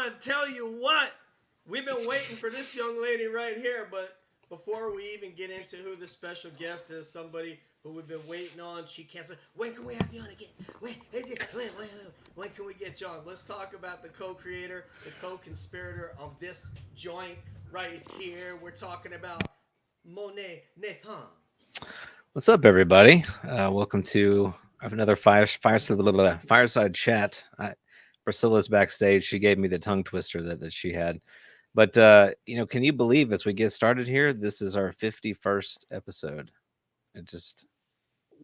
gonna tell you what. We've been waiting for this young lady right here, but before we even get into who the special guest is, somebody who we've been waiting on, she can't say, when can we have you on again? When can we get you on? Let's talk about the co-creator, the co-conspirator of this joint right here. We're talking about Monet Nathan. What's up, everybody? Welcome to another fireside chat. Priscilla's backstage. She gave me the tongue twister that she had. But, can you believe as we get started here, this is our 51st episode? It just...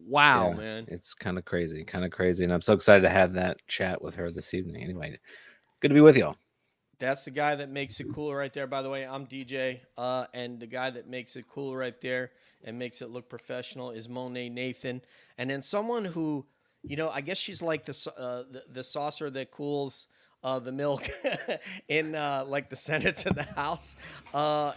Wow, yeah, man. it's kind of crazy. And I'm so excited to have that chat with her this evening. Anyway, good to be with y'all. That's the guy that makes it cool right there. By the way, I'm DJ, and the guy that makes it cool right there and makes it look professional is Monet Nathan. And then someone who, I guess she's like the saucer that cools the milk in like the Senate to the House,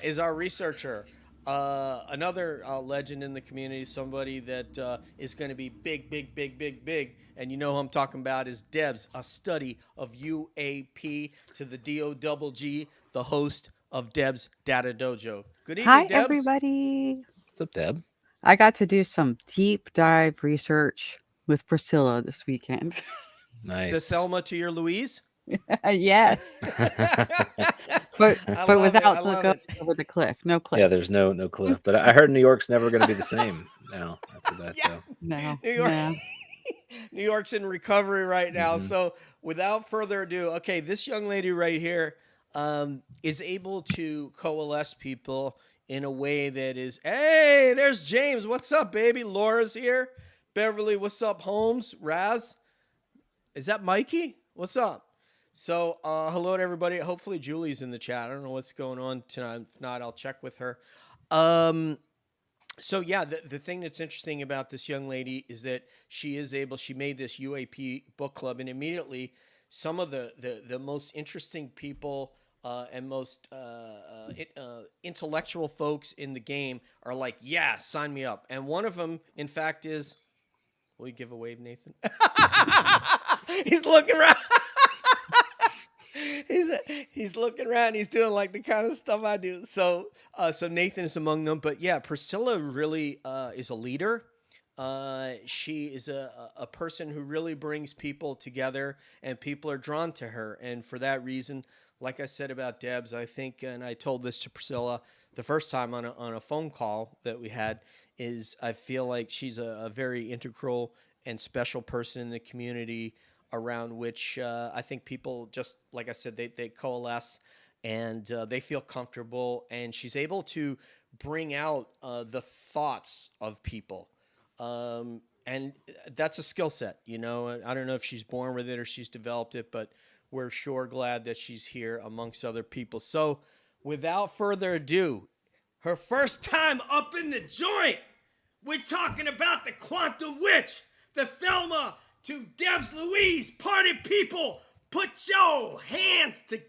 is our researcher. Another legend in the community, somebody that is going to be big. And you know who I'm talking about is Debs, a study of UAP to the DOGG, the host of Debs Data Dojo. Good evening, Hi, Debs. everybody. What's up, Deb? I got to do some deep dive research with Pricilla this weekend. Nice. The Thelma to your Louise? Yes. but without going over the cliff. No cliff. Yeah, there's no cliff. But I heard New York's never going to be the same now after that. Yeah. So. No. New York. No. New York's in recovery right now. Mm-hmm. So without further ado, okay, this young lady right here is able to coalesce people in a way that is, hey, there's James. What's up, baby? Laura's here. Beverly, what's up? Holmes, Raz. Is that Mikey? What's up? So hello to everybody. Hopefully Julie's in the chat. I don't know what's going on tonight. If not, I'll check with her. So yeah, the thing that's interesting about this young lady is that she made this UAP book club, and immediately some of the most interesting people and most intellectual folks in the game are like, yeah, sign me up. And one of them, in fact, is, will you give a wave, Nathan? He's looking around. He's looking around. He's doing like the kind of stuff I do. So Nathan is among them. But yeah, Pricilla really is a leader. She is a person who really brings people together, and people are drawn to her. And for that reason, like I said about Debs, I think, and I told this to Pricilla the first time on a phone call that we had, is I feel like she's a very integral and special person in the community, around which I think people, just like I said, they coalesce and they feel comfortable, and she's able to bring out the thoughts of people. And that's a skill set, I don't know if she's born with it or she's developed it, but we're sure glad that she's here amongst other people. So without further ado, her first time up in the joint, we're talking about the Quantum Wytch, the Thelma to Debs Louise. Party people, put your hands together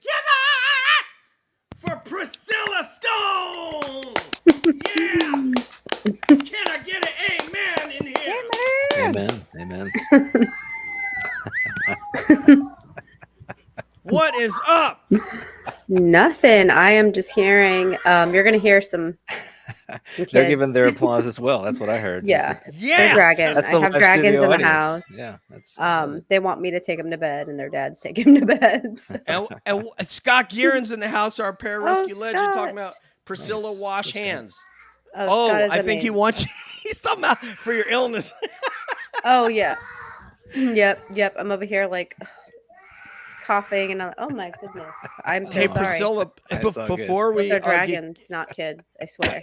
for Pricilla Stone. Yes. Can I get an amen in here? Amen. What is up? Nothing. I am just hearing. You're going to hear some They're giving their applause as well. That's what I heard. Yeah. Yes. They're dragons. That's the I have live dragons studio in the audience. house. Yeah. That's they want me to take them to bed, and their dads take him to bed. So. And Scott Gearon's in the house, our pararescue legend, talking about Pricilla Nice. wash That's hands. Oh, Scott is I think he amazing. wants you. He's talking about for your illness. Oh yeah. Yep. I'm over here like coughing and oh my goodness. I'm so Hey, sorry. Priscilla, It's all good. before Those we are dragons, not kids. I swear.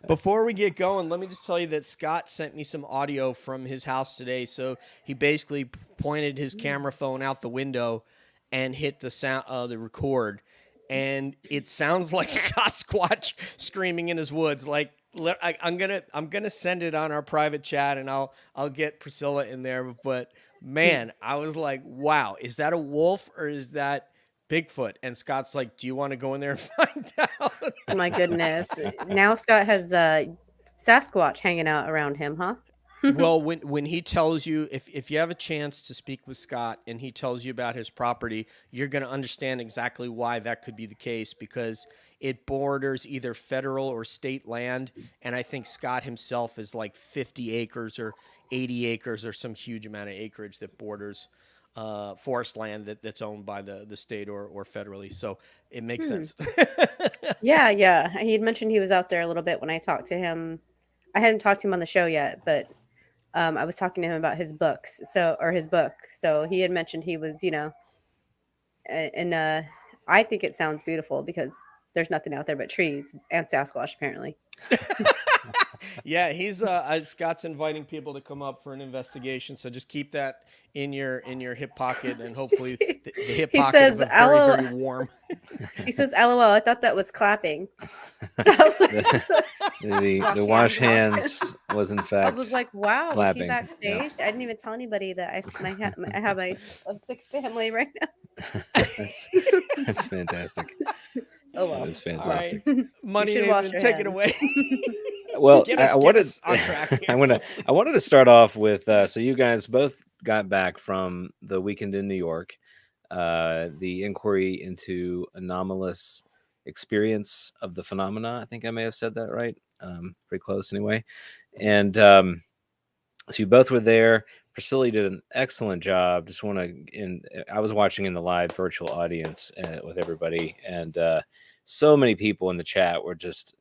Before we get going, let me just tell you that Scott sent me some audio from his house today. So he basically pointed his camera phone out the window and hit the sound, the record, and it sounds like Sasquatch screaming in his woods. Like I'm gonna send it on our private chat, and I'll get Priscilla in there. But man, I was like, wow, is that a wolf or is that Bigfoot? And Scott's like, do you want to go in there and find out? My goodness. Now Scott has Sasquatch hanging out around him, huh? Well, when he tells you, if you have a chance to speak with Scott and he tells you about his property, you're going to understand exactly why that could be the case, because it borders either federal or state land, and I think Scott himself is like 50 acres or 80 acres or some huge amount of acreage that borders forest land that's owned by the state or federally. So it makes Hmm. sense. Yeah, yeah. He had mentioned he was out there a little bit when I talked to him. I hadn't talked to him on the show yet, but I was talking to him about his books. Or his book. So he had mentioned he was, and I think it sounds beautiful because there's nothing out there but trees and Sasquatch apparently. Yeah, he's Scott's inviting people to come up for an investigation. So just keep that in your hip pocket, and Did you hopefully see? the hip He pocket says, of a very "LOL." very warm. He says, "LOL." I thought that was clapping. So The wash hands was in I fact was like, "Wow, was he clapping. Yeah. backstage?" I didn't even tell anybody that I have a sick family right now. That's fantastic. Oh That well. is All right, fantastic. You Money should wash Nathan, your take it hands. away. Well, Get I us wanted on track here. I wanted to start off with so you guys both got back from the weekend in New York, the inquiry into anomalous experience of the phenomena. I think I may have said that right. Pretty close anyway. And so you both were there. Pricilla did an excellent job. Just want to, I was watching in the live virtual audience with everybody, and so many people in the chat were just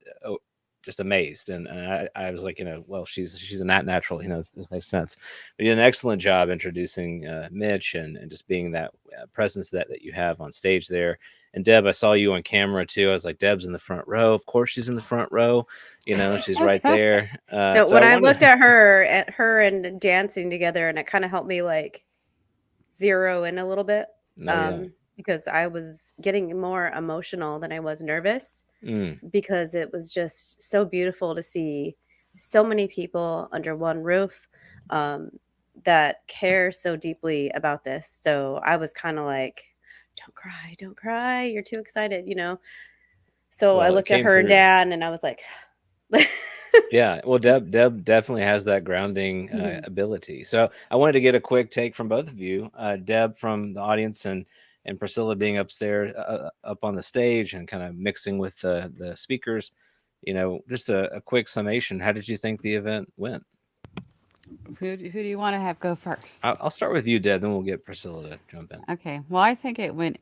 amazed. And I was like, well, she's a natural, this makes sense. But you did an excellent job introducing Mitch and just being that presence that you have on stage there. And Deb, I saw you on camera too. I was like, Deb's in the front row. Of course, she's in the front row. She's right there. No, So when I wanted- looked at her and dancing together, and it kind of helped me like zero in a little bit, yeah. because I was getting more emotional than I was nervous, because it was just so beautiful to see so many people under one roof, that care so deeply about this. So I was kind of like, don't cry, you're too excited, So I Well, it looked at came her and through. Dad, and I was like, Yeah, well, Deb definitely has that grounding ability. So I wanted to get a quick take from both of you, Deb from the audience, and Pricilla being upstairs, up on the stage, and kind of mixing with the speakers. Just a quick summation. How did you think the event went? Who do you want to have go first? I'll start with you, Deb, then we'll get Pricilla to jump in. Okay. Well, I think it went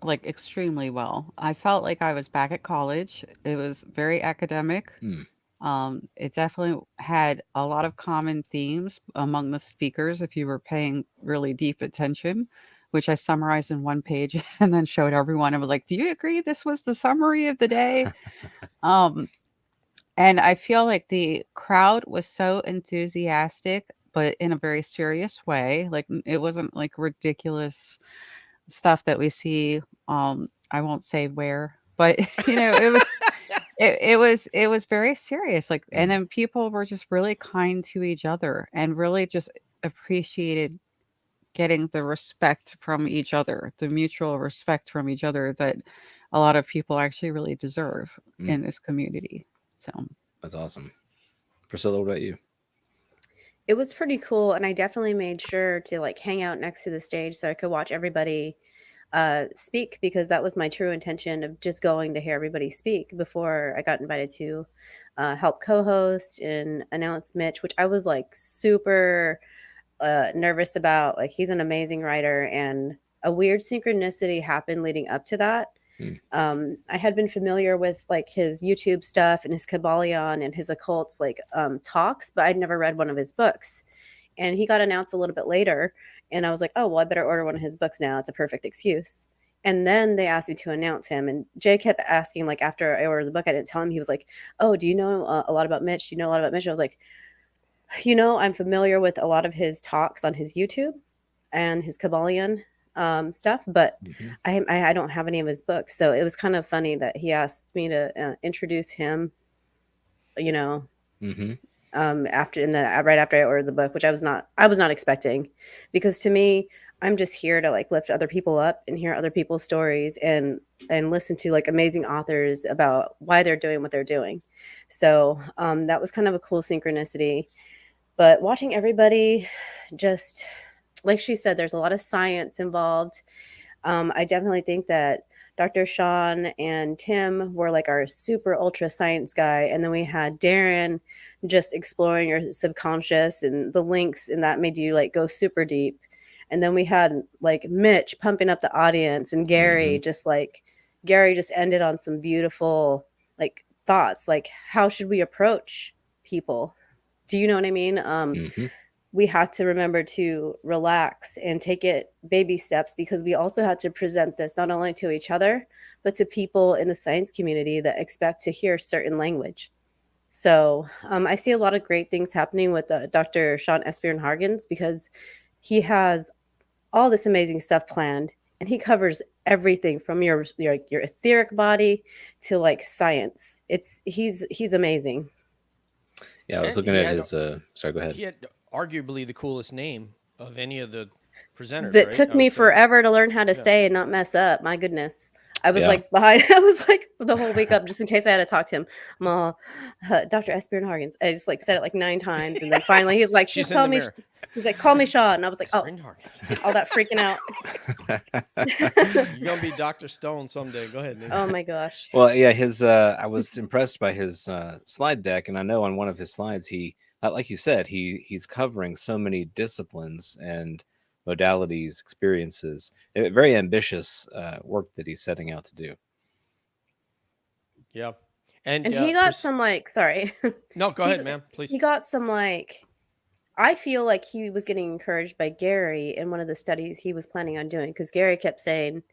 extremely well. I felt like I was back at college. It was very academic. It definitely had a lot of common themes among the speakers if you were paying really deep attention, which I summarized in one page and then showed everyone. I was like, "Do you agree this was the summary of the day?" And I feel like the crowd was so enthusiastic, but in a very serious way. Like it wasn't like ridiculous stuff that we see. I won't say where, but it was it was very serious. Like, and then people were just really kind to each other and really just appreciated getting the respect from each other, the mutual respect from each other that a lot of people actually really deserve in this community. So that's awesome. Pricilla, what about you? it was pretty cool, and I definitely made sure to like hang out next to the stage so I could watch everybody speak, because that was my true intention of just going to hear everybody speak before I got invited to help co-host and announce Mitch, which I was like super nervous about. Like, he's an amazing writer, and a weird synchronicity happened leading up to that. I had been familiar with like his YouTube stuff and his Kabbalion and his occults like talks, but I'd never read one of his books. And he got announced a little bit later, and I was like, oh, well, I better order one of his books now. It's a perfect excuse. And then they asked me to announce him, and Jay kept asking, like, after I ordered the book, I didn't tell him. He was like, oh, do you know a lot about Mitch? Do you know a lot about Mitch? I was like, I'm familiar with a lot of his talks on his YouTube and his Kabbalion stuff, but I don't have any of his books. So it was kind of funny that he asked me to introduce him, after right after I ordered the book, which I was not expecting, because to me, I'm just here to like lift other people up and hear other people's stories and listen to like amazing authors about why they're doing what they're doing. So that was kind of a cool synchronicity. But watching everybody just, like she said, there's a lot of science involved. I definitely think that Dr. Sean and Tim were like our super ultra science guy. And then we had Darren just exploring your subconscious and the links, and that made you like go super deep. And then we had like Mitch pumping up the audience, and Gary just ended on some beautiful like thoughts, like how should we approach people? Do you know what I mean? Hmm. We had to remember to relax and take it baby steps, because we also had to present this not only to each other, but to people in the science community that expect to hear certain language. So I see a lot of great things happening with Dr. Sean Esbjorn Hargens, because he has all this amazing stuff planned, and he covers everything from your etheric body to like science. He's amazing. Yeah, I was And looking he at had his. Sorry, go ahead. he had arguably the coolest name of any of the presenters, That right? took I me would say. forever to learn how to Yeah. say and not mess up. My goodness. I was Yeah. like behind. I was like the whole week up just in case I had to talk to him. I'm all, Dr. Esbjorn Hargens. I just like said it like 9 times. And then finally he's like, She's just in call the me. mirror. He's like, call me Sean. And I was like, oh, Esbjorn Harkins. all that freaking out. You're gonna be Dr. Stone someday. Go ahead, Nick. Oh my gosh. Well, yeah, his. I was impressed by his slide deck, and I know on one of his slides, like you said, he's covering so many disciplines and modalities, experiences. Very ambitious work that he's setting out to do. Yeah. And And he got some like, sorry. No, go he, ahead, ma'am. Please. he got some like, I feel like he was getting encouraged by Gary in one of the studies he was planning on doing, because Gary kept saying,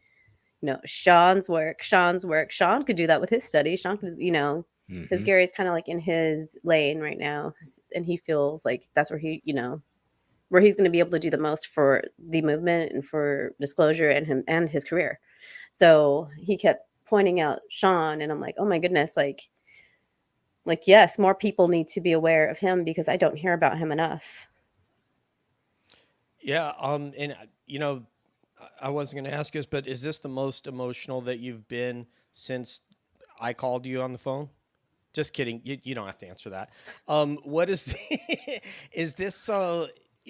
Sean's work, Sean's work. Sean could do that with his study. Sean could, because Mhm. Gary's kind of like in his lane right now, and he feels like that's where where he's going to be able to do the most for the movement and for disclosure and him and his career. So he kept pointing out Sean, and I'm like, oh my goodness, like yes, more people need to be aware of him, because I don't hear about him enough. Yeah. And I wasn't going to ask this, but is this the most emotional that you've been since I called you on the phone? Just kidding. You don't have to answer that. What is is this?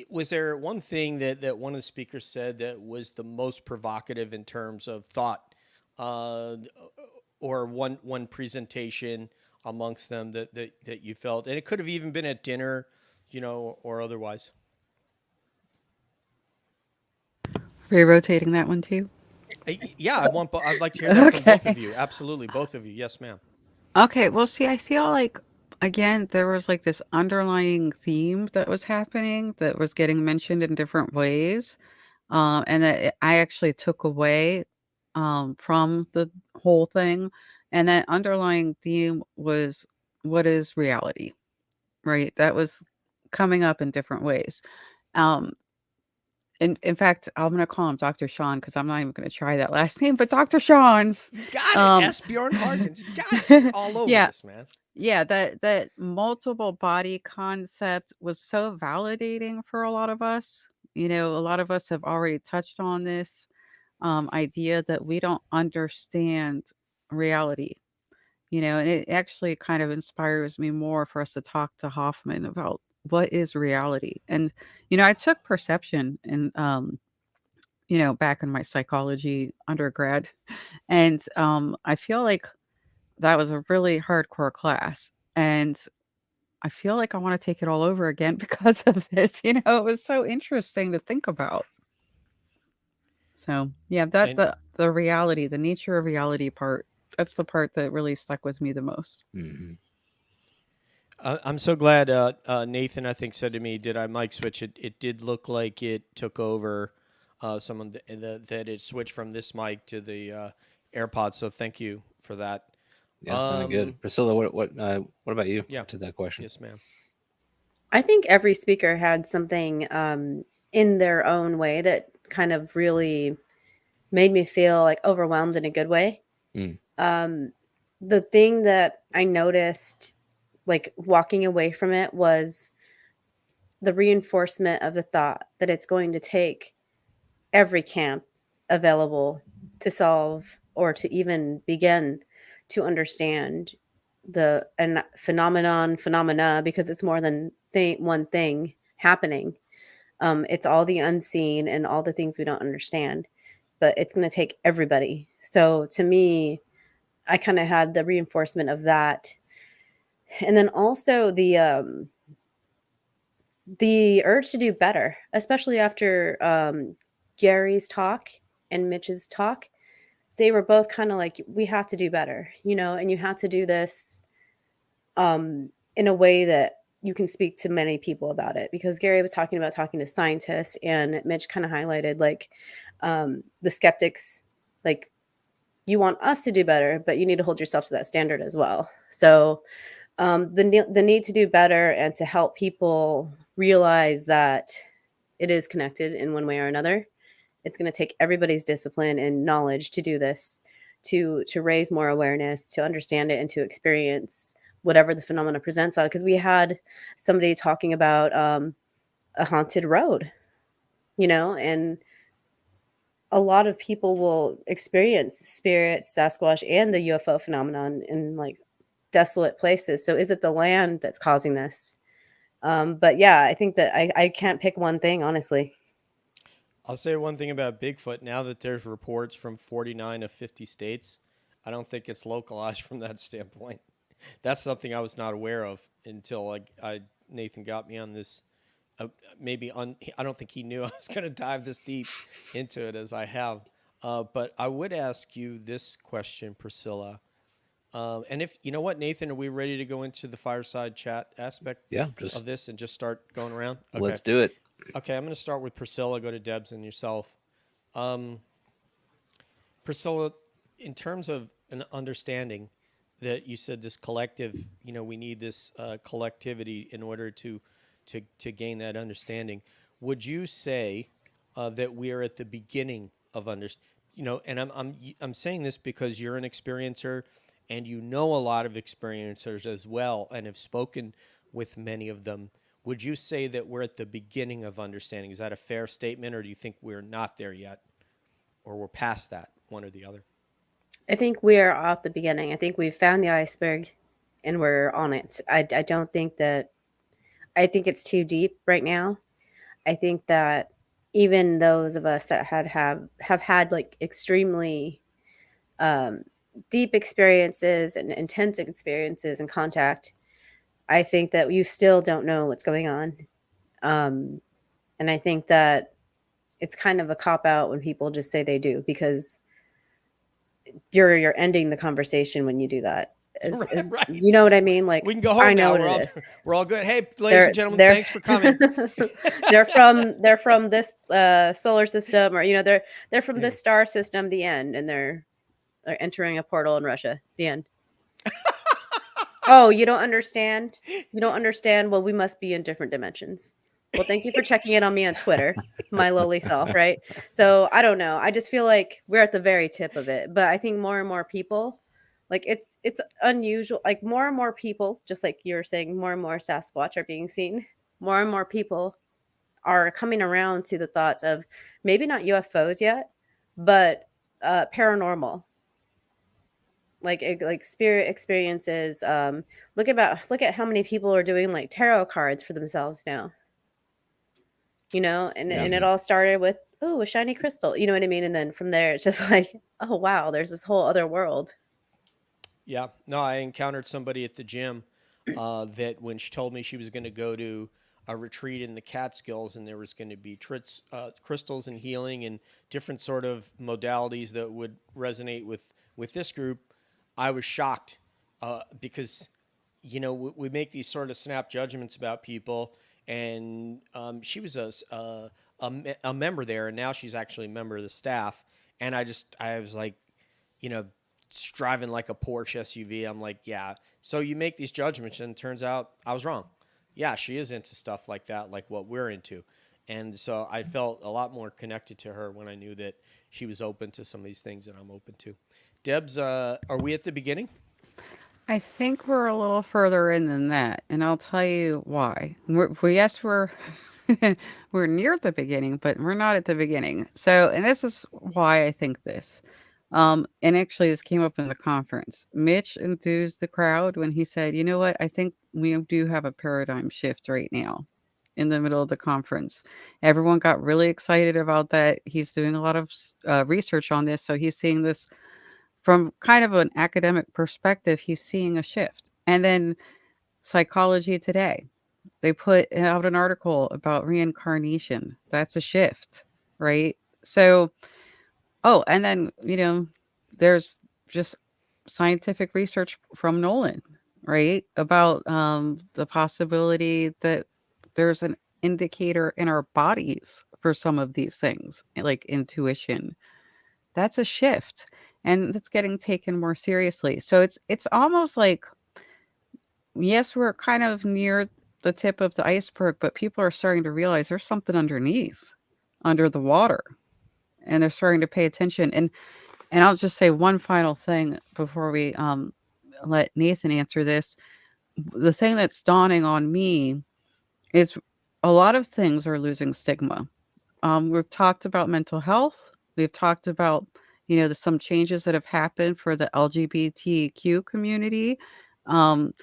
Was there one thing that one of the speakers said that was the most provocative in terms of thought, uh, or one presentation amongst them that you felt, and it could have even been at dinner, or otherwise. Are you rotating that one too? Yeah, I'd like to hear that from both Okay. of you. Absolutely, both of you. Yes, ma'am. Okay, well, see, I feel like again there was like this underlying theme that was happening that was getting mentioned in different ways, and that I actually took away from the whole thing, and that underlying theme was what is reality, right? That was coming up in different ways. Um, in fact, I'm gonna call him Dr. Sean because I'm not even gonna try that last name, but Dr. Sean's. You got it, Um, S. Bjorn Harkins. You got it all over yeah, this, man. yeah, that multiple body concept was so validating for a lot of us. A lot of us have already touched on this idea that we don't understand reality, and it actually kind of inspires me more for us to talk to Hoffman about what is reality. And, I took perception and, back in my psychology undergrad. And I feel like that was a really hardcore class. And I feel like I want to take it all over again because of this. It was so interesting to think about. So yeah, that And the reality, the nature of reality part, that's the part that really stuck with me the most. Mhm. I'm so glad Nathan, I think, said to me, "Did I mic switch?" It did look like it took over someone that it switched from this mic to the AirPods. So thank you for that. Yeah, sounded good. Priscilla, what about you Yeah. to that question? Yes, ma'am. I think every speaker had something in their own way that kind of really made me feel like overwhelmed in a good way. Mm. The thing that I noticed, like walking away from it, was the reinforcement of the thought that it's going to take every camp available to solve or to even begin to understand the phenomena, because it's more than one thing happening. It's all the unseen and all the things we don't understand, but it's going to take everybody. So to me, I kind of had the reinforcement of that, and then also the urge to do better, especially after Gary's talk and Mitch's talk. They were both kind of like, we have to do better, and you have to do this in a way that you can speak to many people about it, because Gary was talking about talking to scientists, and Mitch kind of highlighted like the skeptics, like, you want us to do better, but you need to hold yourself to that standard as well. So the need to do better and to help people realize that it is connected in one way or another. It's going to take everybody's discipline and knowledge to do this, to raise more awareness, to understand it, and to experience whatever the phenomena presents on. Because we had somebody talking about a haunted road, and a lot of people will experience spirits, Sasquatch, and the UFO phenomenon in like desolate places. So is it the land that's causing this? But yeah, I think that I can't pick one thing, honestly. I'll say one thing about Bigfoot. Now that there's reports from 49 of 50 states, I don't think it's localized from that standpoint. That's something I was not aware of until Nathan got me on this. I don't think he knew I was going to dive this deep into it as I have. But I would ask you this question, Pricilla. And if you know what, Nathan, are we ready to go into the fireside chat aspect of this and just start going around? Okay. Let's do it. Okay, I'm going to start with Pricilla, go to Debs and yourself. Pricilla, in terms of an understanding that you said this collective, we need this collectivity in order to gain that understanding. Would you say that we are at the beginning of and I'm saying this because you're an experiencer and you know a lot of experiencers as well and have spoken with many of them. Would you say that we're at the beginning of understanding? Is that a fair statement, or do you think we're not there yet, or we're past that, one or the other? I think we're off the beginning. I think we've found the iceberg and we're on it. I don't think that, I think it's too deep right now. I think that even those of us that have had like extremely deep experiences and intense experiences and contact, I think that you still don't know what's going on. And I think that it's kind of a cop out when people just say they do, because you're ending the conversation when you do that. Right. You know what I mean? Like, we can go home I know now. what it is. We're all good. Hey, ladies and gentlemen, thanks for coming. they're from this solar system, or they're from this star system. The end, and they're entering a portal in Russia. The end. Oh, you don't understand? You don't understand? Well, we must be in different dimensions. Well, thank you for checking in on me on Twitter, my lowly self, right? So I don't know. I just feel like we're at the very tip of it. But I think more and more people, like it's unusual. Like more and more people, just like you were saying, more and more Sasquatch are being seen. More and more people are coming around to the thoughts of maybe not UFOs yet, but paranormal, like spirit experiences. Look at how many people are doing like tarot cards for themselves now. And it all started with, oh, a shiny crystal. You know what I mean? And then from there, it's just like, oh wow, there's this whole other world. Yeah. No, I encountered somebody at the gym that when she told me she was going to go to a retreat in the Catskills and there was going to be crystals and healing and different sort of modalities that would resonate with this group, I was shocked because, we make these sort of snap judgments about people. And she was a member there, and now she's actually a member of the staff. And I was like, driving like a Porsche SUV. I'm like, yeah. So you make these judgments, and it turns out I was wrong. Yeah, she is into stuff like that, like what we're into. And so I felt a lot more connected to her when I knew that she was open to some of these things that I'm open to. Debs, are we at the beginning? I think we're a little further in than that, and I'll tell you why. Yes, we're we're near the beginning, but we're not at the beginning. So, and this is why I think this. And actually, this came up in the conference. Mitch enthused the crowd when he said, "You know what? I think we do have a paradigm shift right now." In the middle of the conference, everyone got really excited about that. He's doing a lot of research on this, so he's seeing this from kind of an academic perspective. He's seeing a shift, and then Psychology Today, they put out an article about reincarnation. That's a shift, right? So, oh, and then, there's just scientific research from Nolan, right? About the possibility that there's an indicator in our bodies for some of these things, like intuition. That's a shift. And that's getting taken more seriously. So it's almost like, yes, we're kind of near the tip of the iceberg, but people are starting to realize there's something underneath, under the water, and they're starting to pay attention. And I'll just say one final thing before we let Nathan answer this. The thing that's dawning on me is a lot of things are losing stigma. We've talked about mental health. We've talked about, some changes that have happened for the LGBTQ community. Um,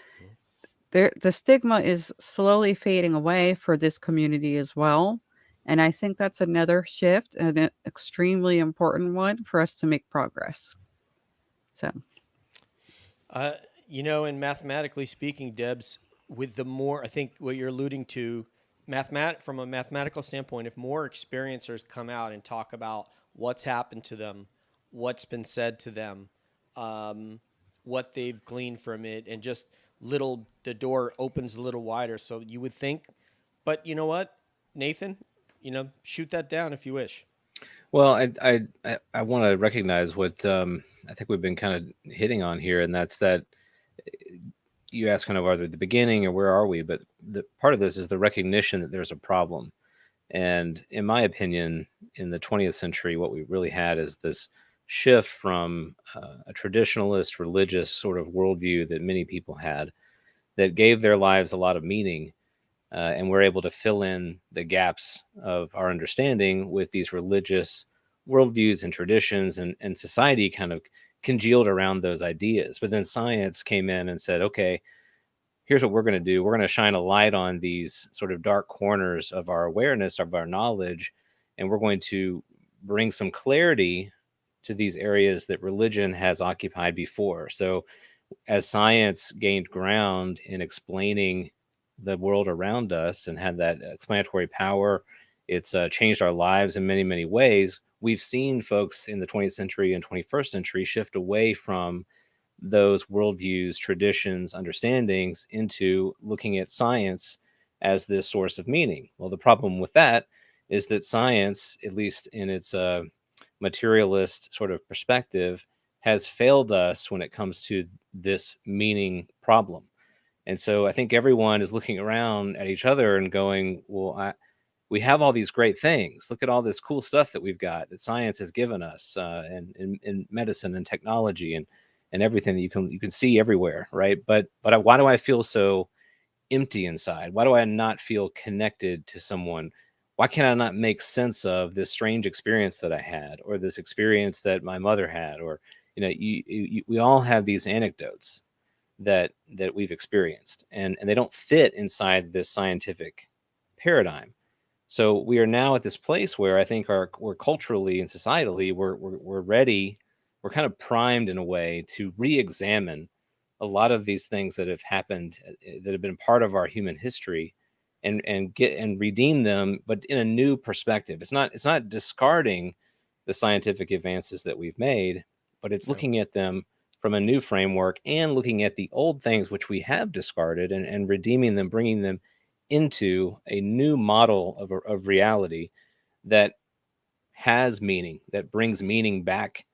the stigma is slowly fading away for this community as well. And I think that's another shift and an extremely important one for us to make progress. So, Uh, and mathematically speaking, Debs, with the more, I think what you're alluding to, from a mathematical standpoint, if more experiencers come out and talk about what's happened to them, what's been said to them, um, what they've gleaned from it, and just the door opens a little wider. So you would think, but you know what, Nathan, shoot that down if you wish. Well, I want to recognize what I think we've been kind of hitting on here, and that's that you ask kind of are they at the beginning or where are we? But the part of this is the recognition that there's a problem. And in my opinion, in the 20th century, what we really had is this shift from a traditionalist religious sort of worldview that many people had that gave their lives a lot of meaning. And we're able to fill in the gaps of our understanding with these religious worldviews and traditions, and society kind of congealed around those ideas. But then science came in and said, okay, here's what we're going to do. We're going to shine a light on these sort of dark corners of our awareness, of our knowledge, and we're going to bring some clarity to these areas that religion has occupied before. So as science gained ground in explaining the world around us and had that explanatory power, it's changed our lives in many, many ways. We've seen folks in the 20th century and 21st century shift away from those worldviews, traditions, understandings into looking at science as this source of meaning. Well, the problem with that is that science, at least in its materialist sort of perspective, has failed us when it comes to this meaning problem. And so I think everyone is looking around at each other and going, well, we have all these great things. Look at all this cool stuff that we've got that science has given us, and in medicine and technology and everything that you can see everywhere, right? But why do I feel so empty inside? Why do I not feel connected to someone? Why can I not make sense of this strange experience that I had, or this experience that my mother had, or we all have these anecdotes that we've experienced, and they don't fit inside this scientific paradigm. So we are now at this place where I think we're culturally and societally we're ready, we're kind of primed in a way to re-examine a lot of these things that have happened, that have been part of our human history, and get and redeem them, but in a new perspective. It's not discarding the scientific advances that we've made, but it's No. looking at them from a new framework and looking at the old things which we have discarded, and redeeming them, bringing them into a new model of reality that has meaning, that brings meaning back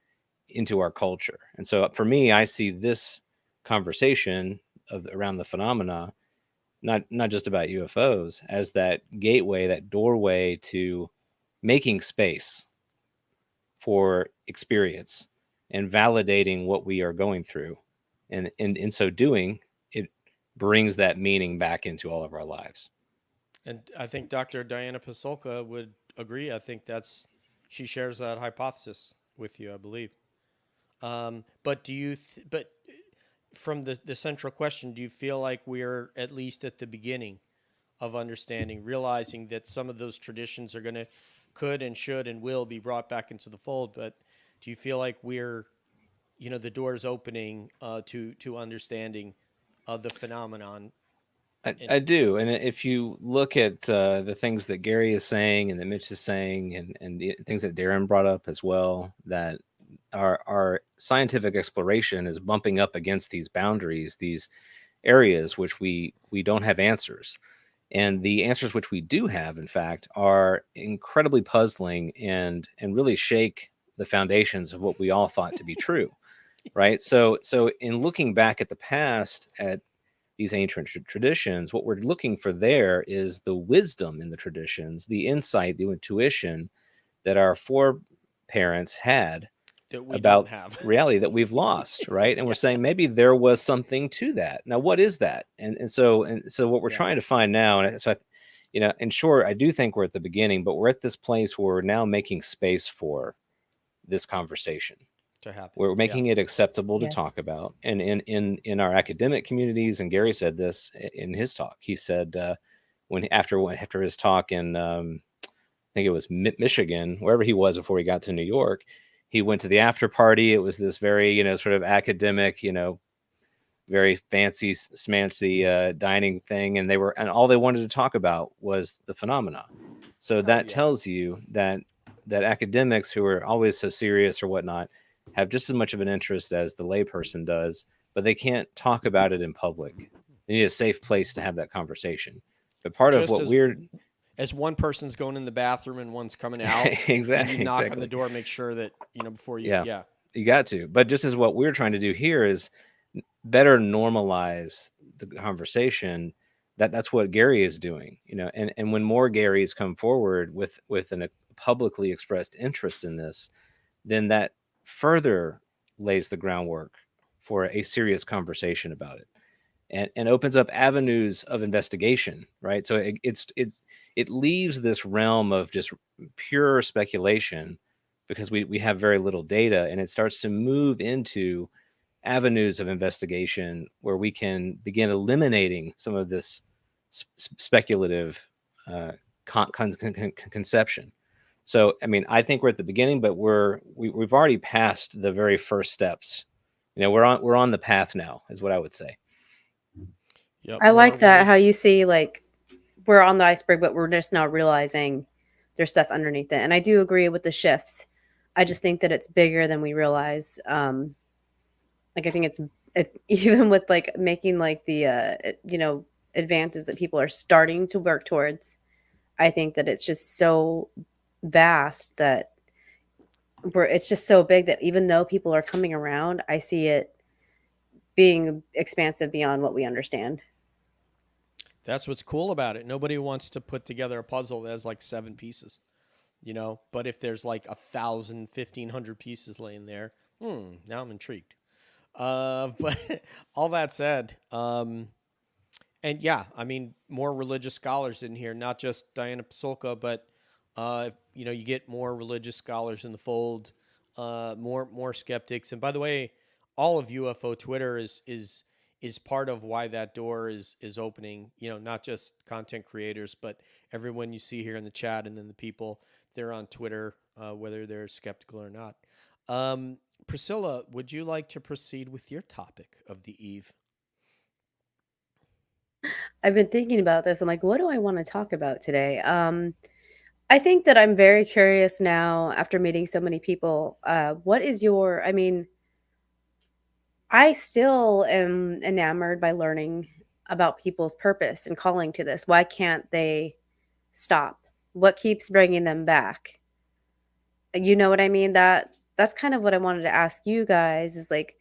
into our culture. And so for me, I see this conversation around the phenomena, not just about UFOs, as that gateway, that doorway to making space for experience and validating what we are going through. And in so doing, it brings that meaning back into all of our lives. And I think Dr. Diana Pasolka would agree. I think she shares that hypothesis with you, I believe. But but from the central question, do you feel like we're at least at the beginning of understanding, realizing that some of those traditions are going to, could and should and will be brought back into the fold? But do you feel like we're, the doors opening to understanding the phenomenon? And I do, and if you look at the things that Gary is saying and that Mitch is saying, and the things that Darren brought up as well, that our scientific exploration is bumping up against these boundaries, these areas which we don't have answers, and the answers which we do have, in fact, are incredibly puzzling and really shake the foundations of what we all thought to be true, right? So in looking back at the past, at these ancient traditions, what we're looking for there is the wisdom in the traditions, the insight, the intuition that our foreparents had that we don't about have. reality that we've lost, right? And we're Yeah. saying maybe there was something to that. Now, what is that? And so what we're Yeah. trying to find now, and so in short, I do think we're at the beginning, but we're at this place where we're now making space for this conversation. To happen. We're making it acceptable to Yes. talk about, and in our academic communities. And Gary said this in his talk. He said after his talk in I think it was Michigan, wherever he was before he got to New York, he went to the after party. It was this very sort of academic, very fancy smancy dining thing, and all they wanted to talk about was the phenomena. So that yeah. tells you that academics, who are always so serious or whatnot, have just as much of an interest as the layperson does, but they can't talk about it in public. They need a safe place to have that conversation. But part of Just what we're as one person's going in the bathroom and one's coming out, exactly, and you knock on the exactly. door, make sure that before you. Yeah, Yeah. you got to. But just as what we're trying to do here is better normalize the conversation. That's what Gary is doing, and when more Garys come forward with a publicly expressed interest in this, then that further lays the groundwork for a serious conversation about it, and opens up avenues of investigation, right? So it leaves this realm of just pure speculation, because we have very little data, and it starts to move into avenues of investigation where we can begin eliminating some of this speculative conception. So, I mean, I think we're at the beginning, but we've already passed the very first steps. We're on the path now, is what I would say. Yep. I like that, how you see, like, we're on the iceberg, but we're just not realizing there's stuff underneath it. And I do agree with the shifts. I just think that it's bigger than we realize. Like, I think even with like making like the advances that people are starting to work towards. I think that it's just so vast that it's just so big that even though people are coming around, I see it being expansive beyond what we understand. That's what's cool about it. Nobody wants to put together a puzzle that has like 7 pieces, But if there's like 1,000, 1,500 pieces laying there, now I'm intrigued. But all that said, and yeah, I mean, more religious scholars in here, not just Diana Pasulka, but you get more religious scholars in the fold, more skeptics. And by the way, all of UFO Twitter is part of why that door is opening. Not just content creators, but everyone you see here in the chat, and then the people they're on Twitter, whether they're skeptical or not. Pricilla, would you like to proceed with your topic of the eve? I've been thinking about this. I'm like, what do I want to talk about today? I think that I'm very curious now after meeting so many people. What is your, I mean, I still am enamored by learning about people's purpose and calling to this. Why can't they stop? What keeps bringing them back? You know what I mean? That's kind of what I wanted to ask you guys is like,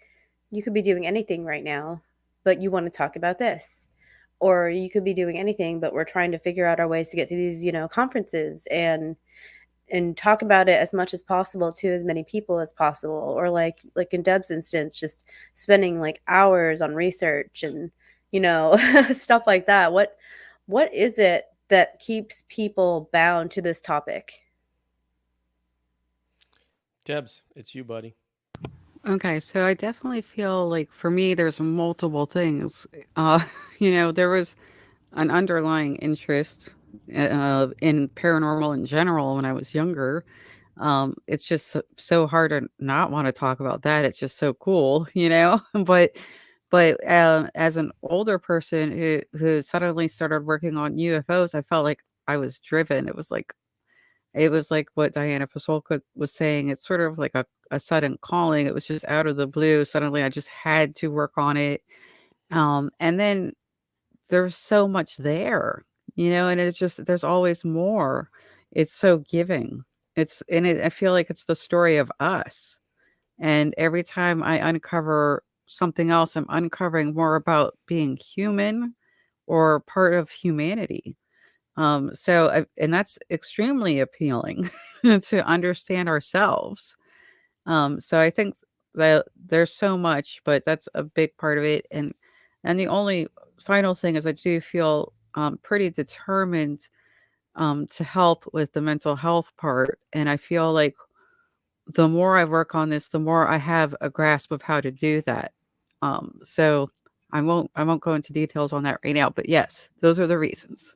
you could be doing anything right now, but you want to talk about this. Or you could be doing anything, but we're trying to figure out our ways to get to these, conferences and talk about it as much as possible to as many people as possible. Or like in Deb's instance, just spending like hours on research and, stuff like that. What is it that keeps people bound to this topic? Debs, it's you, buddy. Okay, so I definitely feel like for me, there's multiple things. Uh, there was an underlying interest in paranormal in general when I was younger. It's just so hard to not want to talk about that. It's just so cool, but as an older person who suddenly started working on UFOs, I felt like I was driven. It was like what Diana Pasolka was saying. It's sort of like a sudden calling. It was just out of the blue. Suddenly, I just had to work on it. And then there's so much there, and it's just there's always more. It's so giving. I feel like it's the story of us. And every time I uncover something else, I'm uncovering more about being human or part of humanity. And that's extremely appealing to understand ourselves. So I think that there's so much, but that's a big part of it. And the only final thing is I do feel pretty determined to help with the mental health part. And I feel like the more I work on this, the more I have a grasp of how to do that. So I won't go into details on that right now, but yes, those are the reasons.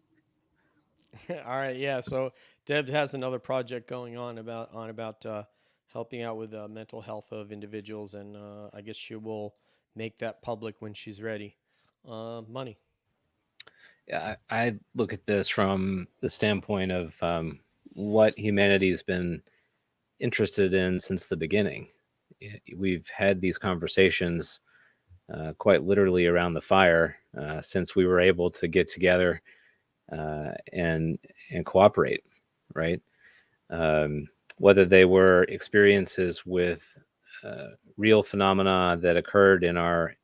All right, yeah. So Deb has another project going on about helping out with mental health of individuals, and I guess she will make that public when she's ready. Money. Yeah, I look at this from the standpoint of what humanity's been interested in since the beginning. We've had these conversations quite literally around the fire since we were able to get together and cooperate, right? Um, whether they were experiences with real phenomena that occurred in our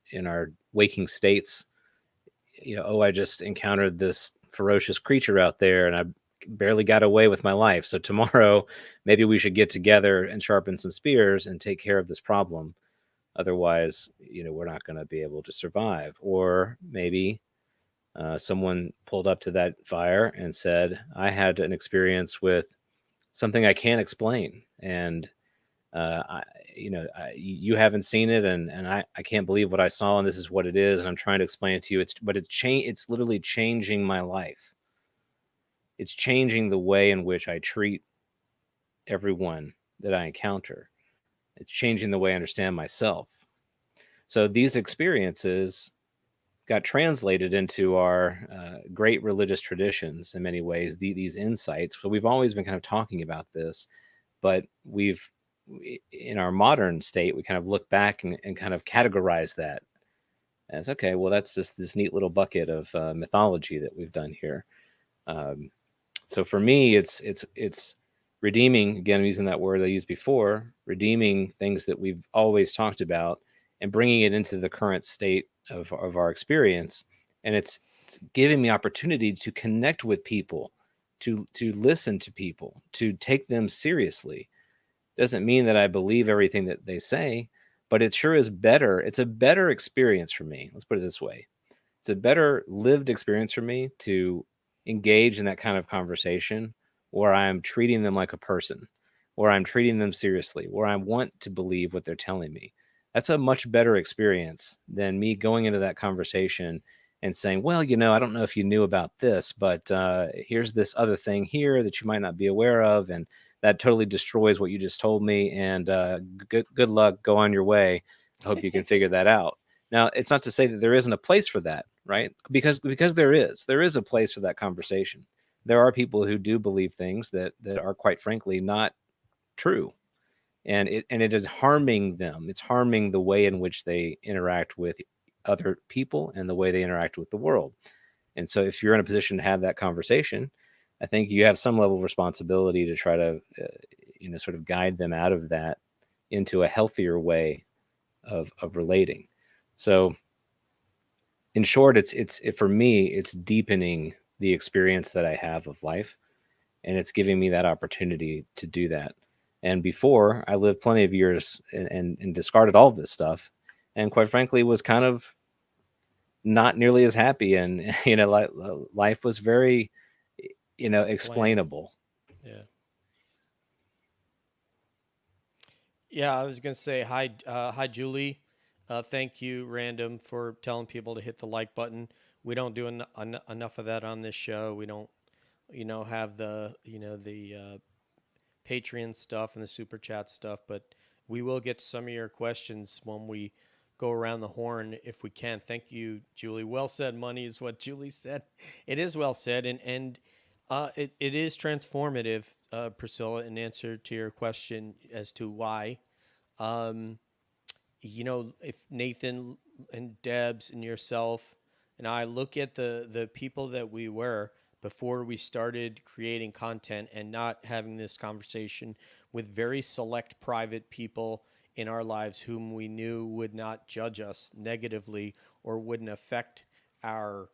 waking states. Oh, I just encountered this ferocious creature out there, and I barely got away with my life. So tomorrow, maybe we should get together and sharpen some spears and take care of this problem. Otherwise, we're not going to be able to survive. Or maybe someone pulled up to that fire and said, I had an experience with something I can't explain. And, I, you haven't seen it, and I can't believe what I saw, and this is what it is. And I'm trying to explain it to you. It's literally changing my life. It's changing the way in which I treat everyone that I encounter. It's changing the way I understand myself. So these experiences got translated into our great religious traditions in many ways, these insights. So we've always been kind of talking about this, but in our modern state, we kind of look back and kind of categorize that as, okay, well, that's just this neat little bucket of mythology that we've done here. Um, so for me, it's redeeming. Again, I'm using that word I used before, redeeming things that we've always talked about and bringing it into the current state of our experience. And it's giving me opportunity to connect with people, to listen to people, to take them seriously. Doesn't mean that I believe everything that they say, but it sure is better. It's a better experience for me. Let's put it this way. It's a better lived experience for me to engage in that kind of conversation where I'm treating them like a person, where I'm treating them seriously, where I want to believe what they're telling me. That's a much better experience than me going into that conversation and saying, well, I don't know if you knew about this, but here's this other thing here that you might not be aware of. And that totally destroys what you just told me. And good luck. Go on your way. I hope you can figure that out. Now, it's not to say that there isn't a place for that, right? Because there is a place for that conversation. There are people who do believe things that are, quite frankly, not true, and it is harming them. It's harming the way in which they interact with other people and the way they interact with the world. And so, if you're in a position to have that conversation, I think you have some level of responsibility to try to, sort of guide them out of that into a healthier way of relating. So, in short, for me, it's deepening the experience that I have of life, and it's giving me that opportunity to do that. And before, I lived plenty of years and discarded all of this stuff, and quite frankly, was kind of not nearly as happy. And life was very, Bland. explainable. Yeah. Yeah, I was gonna say hi, hi, Julie. Thank you, Random, for telling people to hit the like button. We don't do enough of that on this show. We don't, have the Patreon stuff and the super chat stuff, but we will get to some of your questions when we go around the horn if we can. Thank you, Julie. Well said. Money is what Julie said. It is well said, and it is transformative, Priscilla. In answer to your question as to why, um, if Nathan and Debs and yourself and I look at the people that we were before we started creating content and not having this conversation with very select private people in our lives whom we knew would not judge us negatively or wouldn't affect our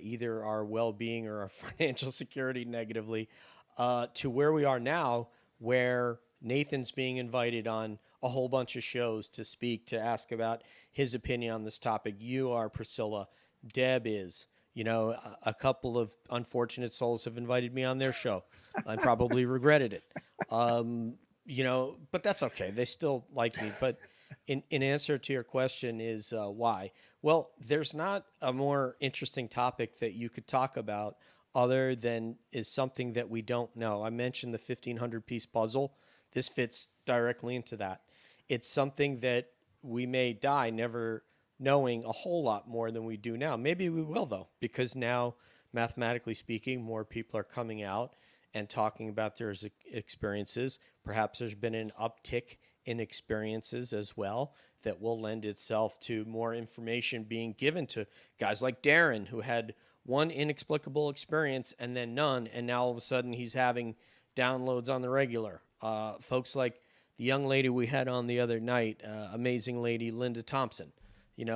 either our well-being or our financial security negatively, to where we are now, where Nathan's being invited on a whole bunch of shows to speak, to ask about his opinion on this topic. You are Priscilla. Deb is. A couple of unfortunate souls have invited me on their show and probably regretted it. But that's okay. They still like me. But in answer to your question is why? Well, there's not a more interesting topic that you could talk about other than is something that we don't know. I mentioned the 1,500 piece puzzle. This fits directly into that. It's something that we may die never knowing a whole lot more than we do now. Maybe we will, though, because now, mathematically speaking, more people are coming out and talking about their experiences. Perhaps there's been an uptick in experiences as well that will lend itself to more information being given to guys like Darren, who had one inexplicable experience and then none, and now all of a sudden he's having downloads on the regular. Folks like the young lady we had on the other night, amazing lady Linda Thompson,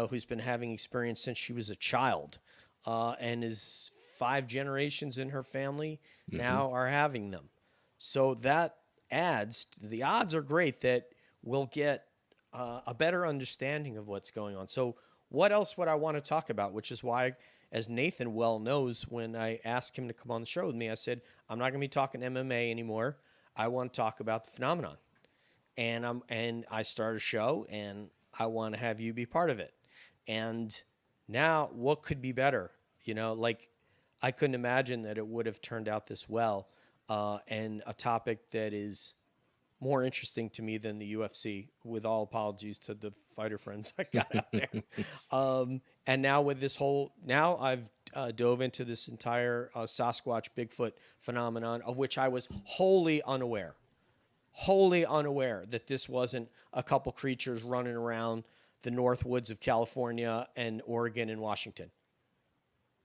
who's been having experience since she was a child, and is 5 generations in her family now are having them. So that adds, the odds are great that we'll get a better understanding of what's going on. So what else would I want to talk about? Which is why, as Nathan well knows, when I asked him to come on the show with me, I said, I'm not going to be talking MMA anymore. I want to talk about the phenomenon. And I start a show, and I want to have you be part of it. And now, what could be better? Like, I couldn't imagine that it would have turned out this well, and a topic that is more interesting to me than the UFC, with all apologies to the fighter friends I got out there. And now with this now I've dove into this entire Sasquatch Bigfoot phenomenon, of which I was wholly unaware that this wasn't a couple creatures running around the north woods of California and Oregon and Washington.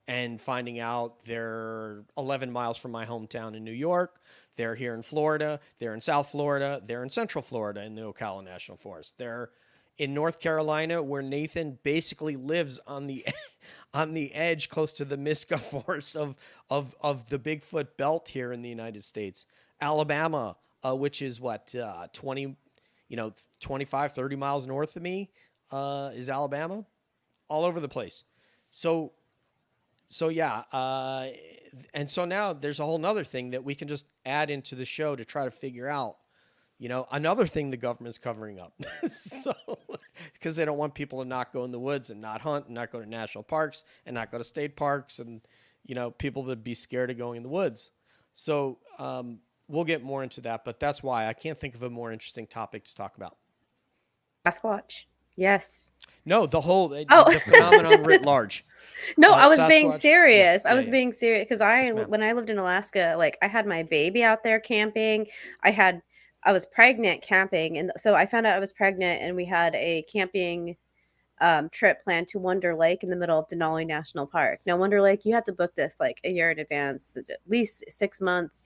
And finding out they're 11 miles from my hometown in New York. They're here in Florida. They're in South Florida. They're in Central Florida in the Ocala National Forest. They're in North Carolina, where Nathan basically lives on the on the edge, close to the Miska Forest of the Bigfoot belt here in the United States. Alabama, which is what 25, 30 miles north of me, is Alabama. All over the place. So yeah, and so now there's a whole nother thing that we can just add into the show to try to figure out, another thing the government's covering up. So, because they don't want people to not go in the woods and not hunt and not go to national parks and not go to state parks, and, people to be scared of going in the woods. So we'll get more into that, but that's why I can't think of a more interesting topic to talk about. Sasquatch. Yes. No, the phenomenon writ large. No, I was Sasquatch, being serious. yeah, I was being serious because Yes, ma'am. when I lived in Alaska, like I had my baby out there camping. I was pregnant camping, and so I found out I was pregnant, and we had a camping trip planned to Wonder Lake in the middle of Denali National Park. Now, Wonder Lake, you have to book this like a year in advance, at least 6 months.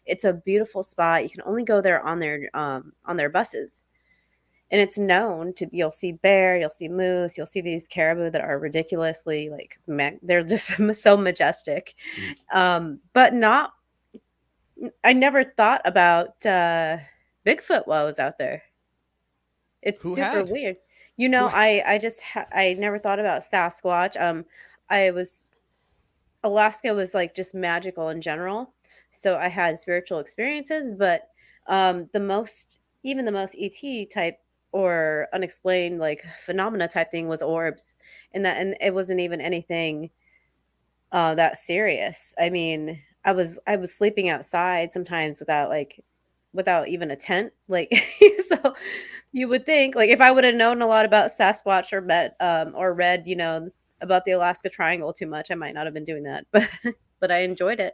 It's a beautiful spot. You can only go there on their buses. And it's known to you'll see bear, you'll see moose, you'll see these caribou that are ridiculously like they're just so majestic. But not I never thought about Bigfoot while I was out there. It's Who super had? weird. Who- I never thought about Sasquatch. I was Alaska was like just magical in general. So I had spiritual experiences, but the most even the most ET type or unexplained like phenomena type thing was orbs, and it wasn't even anything that serious. I mean, I was sleeping outside sometimes without even a tent. Like so you would think like if I would have known a lot about Sasquatch or read, about the Alaska Triangle too much, I might not have been doing that. But I enjoyed it.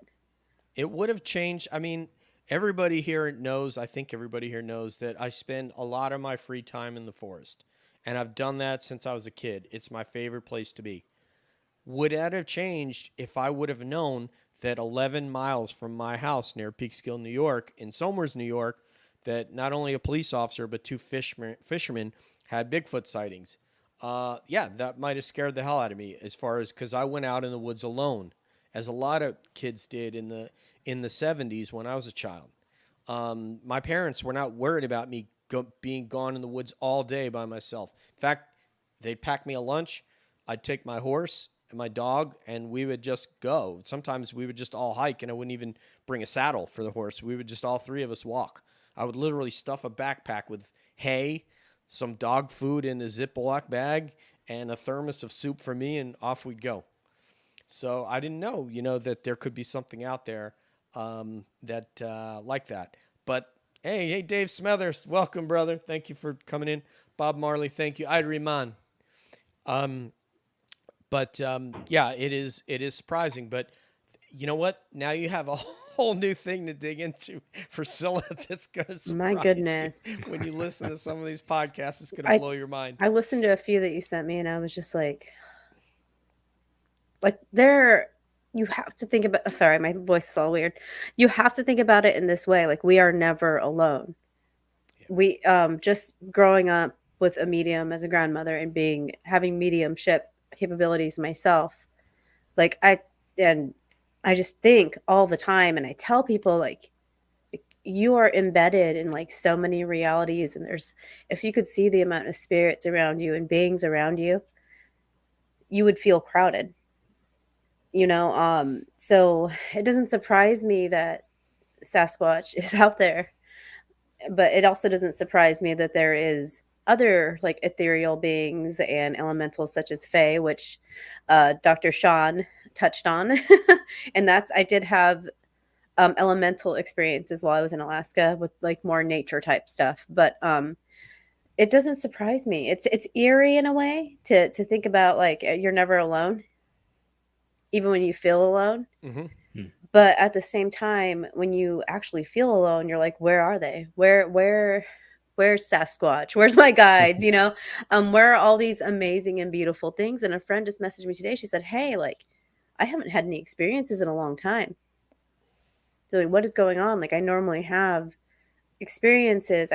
It would have changed. I mean, everybody here knows, I think everybody here knows that I spend a lot of my free time in the forest. And I've done that since I was a kid. It's my favorite place to be. Would that have changed if I would have known that 11 miles from my house near Peekskill, New York, in Somers, New York, that not only a police officer but two fishermen had Bigfoot sightings? Yeah, that might have scared the hell out of me as far as because I went out in the woods alone, as a lot of kids did in the 70s when I was a child. My parents were not worried about me being gone in the woods all day by myself. In fact, they'd pack me a lunch. I'd take my horse and my dog, and we would just go. Sometimes we would just all hike, and I wouldn't even bring a saddle for the horse. We would just all three of us walk. I would literally stuff a backpack with hay, some dog food in a Ziploc bag, and a thermos of soup for me, and off we'd go. So I didn't know, that there could be something out there that like that. But hey, Dave Smethers, welcome, brother. Thank you for coming in. Bob Marley, thank you. I'd Rehman. But yeah, it is surprising. But you know what? Now you have a whole new thing to dig into, Priscilla. That's gonna My surprise goodness. you when you listen to some of these podcasts. It's gonna I blow your mind. I listened to a few that you sent me and I was just like there you have to think about sorry, my voice is all weird. You have to think about it in this way, like we are never alone. Yeah. We just growing up with a medium as a grandmother and being having mediumship capabilities myself, like and I just think all the time and I tell people like you are embedded in like so many realities, and there's if you could see the amount of spirits around you and beings around you, you would feel crowded. So it doesn't surprise me that Sasquatch is out there, but it also doesn't surprise me that there is other like ethereal beings and elementals such as Fae, which Dr. Sean touched on. And that's I did have elemental experiences while I was in Alaska with like more nature type stuff. But it doesn't surprise me. It's eerie in a way to think about like you're never alone, even when you feel alone. Mm-hmm. But at the same time, when you actually feel alone, you're like, where are they? Where's Sasquatch? Where's my guides? Where are all these amazing and beautiful things? And a friend just messaged me today. She said, hey, like, I haven't had any experiences in a long time. They're like, what is going on? Like, I normally have experiences.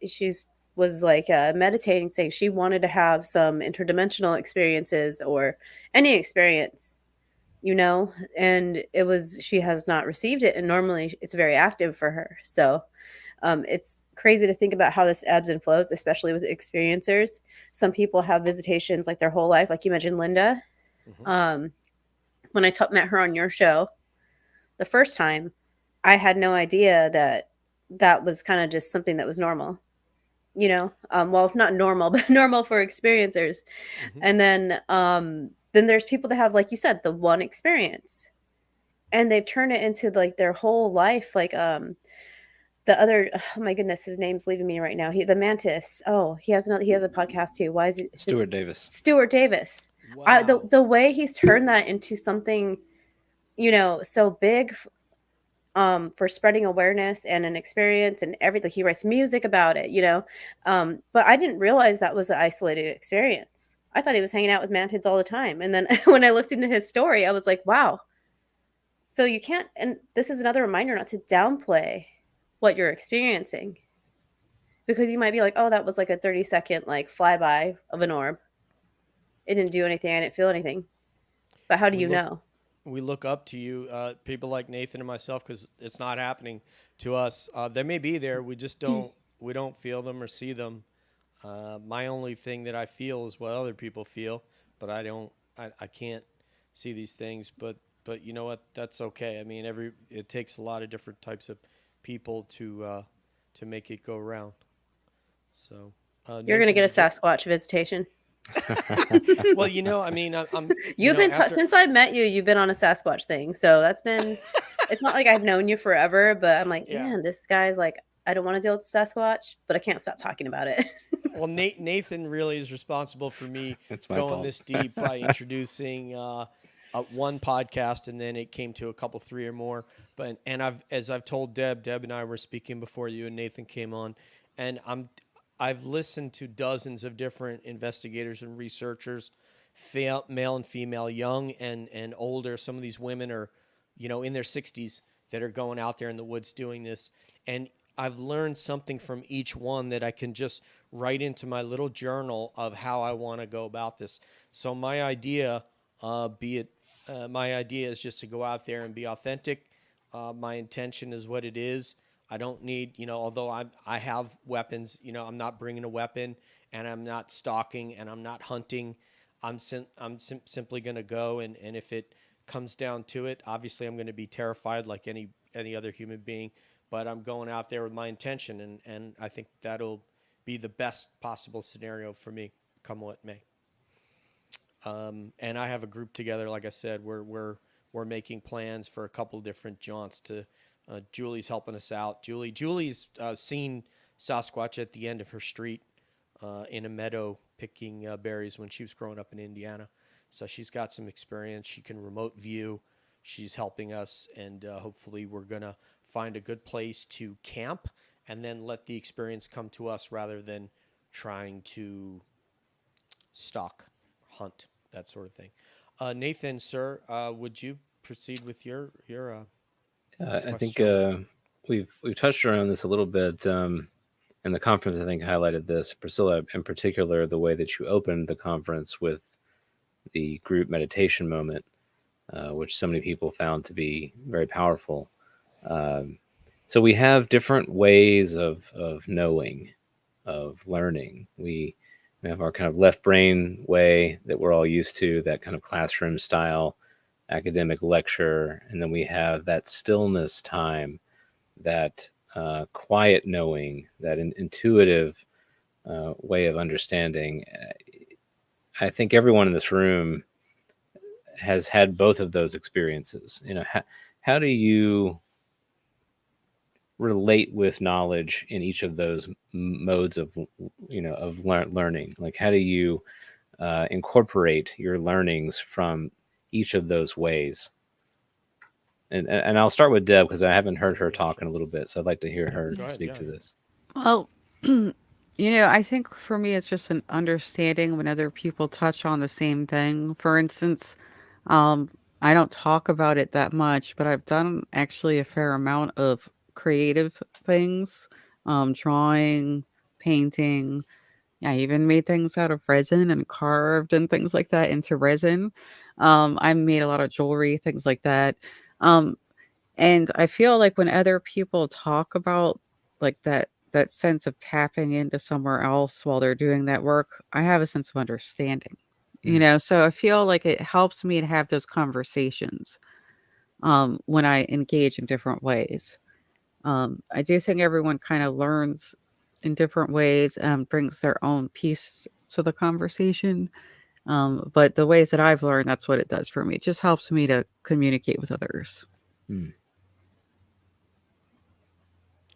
She's was like meditating, saying she wanted to have some interdimensional experiences or any experience, and she has not received it, and normally it's very active for her. So it's crazy to think about how this ebbs and flows, especially with experiencers. Some people have visitations like their whole life, like you mentioned Linda. Mm-hmm. When I met her on your show the first time, I had no idea that was kind of just something that was normal, well, if not normal, but normal for experiencers. Mm-hmm. And then there's people that have, like you said, the one experience, and they've turned it into like their whole life. Like the other, oh my goodness, his name's leaving me right now. The Mantis. Oh, he has a podcast too. Why is it Stuart Davis. Stuart Davis? Wow. The way he's turned that into something, so big, for spreading awareness and an experience and everything. He writes music about it, but I didn't realize that was an isolated experience. I thought he was hanging out with mantids all the time. And then when I looked into his story, I was like, wow. So you can't, and this is another reminder not to downplay what you're experiencing, because you might be like, oh, that was like a 30-second like flyby of an orb. It didn't do anything. I didn't feel anything. But how do you know? We look up to you, people like Nathan and myself, because it's not happening to us. They may be there. We just don't feel them or see them. My only thing that I feel is what other people feel, but I can't see these things. But you know what? That's okay. I mean, it takes a lot of different types of people to make it go around. So, You're gonna Nathan, get a did you? Sasquatch visitation. Well, I mean, I'm You've been after. since I met you. You've been on a Sasquatch thing, so that's been. It's not like I've known you forever, but I'm like, Yeah. man, this guy's like, I don't want to deal with Sasquatch, but I can't stop talking about it. Well, Nathan really is responsible for me It's my going fault. this deep by introducing one podcast, and then it came to a couple, three or more. But as I've told Deb and I were speaking before you and Nathan came on, and I've listened to dozens of different investigators and researchers, male and female, young and older. Some of these women are, in their 60s that are going out there in the woods doing this, and I've learned something from each one that I can just write into my little journal of how I want to go about this. So my idea, my idea is just to go out there and be authentic. My intention is what it is. I don't need, although I have weapons, I'm not bringing a weapon, and I'm not stalking, and I'm not hunting. I'm simply going to go, and if it comes down to it, obviously I'm going to be terrified like any other human being, but I'm going out there with my intention, and I think that'll be the best possible scenario for me, come what may. And I have a group together. Like I said, we're making plans for a couple different jaunts. Julie's helping us out. Julie's seen Sasquatch at the end of her street in a meadow picking berries when she was growing up in Indiana. So she's got some experience. She can remote view. She's helping us, and hopefully we're gonna find a good place to camp and then let the experience come to us rather than trying to stalk, hunt, that sort of thing. Nathan, sir, would you proceed with your I think question? we've touched around this a little bit. And the conference, I think, highlighted this. Priscilla, in particular, the way that you opened the conference with the group meditation moment, which so many people found to be very powerful. Um, so we have different ways of knowing, of learning. We have our kind of left brain way that we're all used to, that kind of classroom style academic lecture, and then we have that stillness time, that quiet knowing, that intuitive way of understanding. I think everyone in this room has had both of those experiences. How do you relate with knowledge in each of those modes of learning? Like, how do you incorporate your learnings from each of those ways? And I'll start with Deb because I haven't heard her talk in a little bit, so I'd like to hear her Go ahead. speak Yeah, to yeah. this. Well, I think for me, it's just an understanding when other people touch on the same thing. For instance, um, I don't talk about it that much, but I've done actually a fair amount of creative things, drawing, painting. I even made things out of resin and carved and things like that into resin. I made a lot of jewelry, things like that. Um, and I feel like when other people talk about like that sense of tapping into somewhere else while they're doing that work, I have a sense of understanding. Mm. So I feel like it helps me to have those conversations when I engage in different ways. I do think everyone kind of learns in different ways and brings their own piece to the conversation. But the ways that I've learned, that's what it does for me. It just helps me to communicate with others. Mm.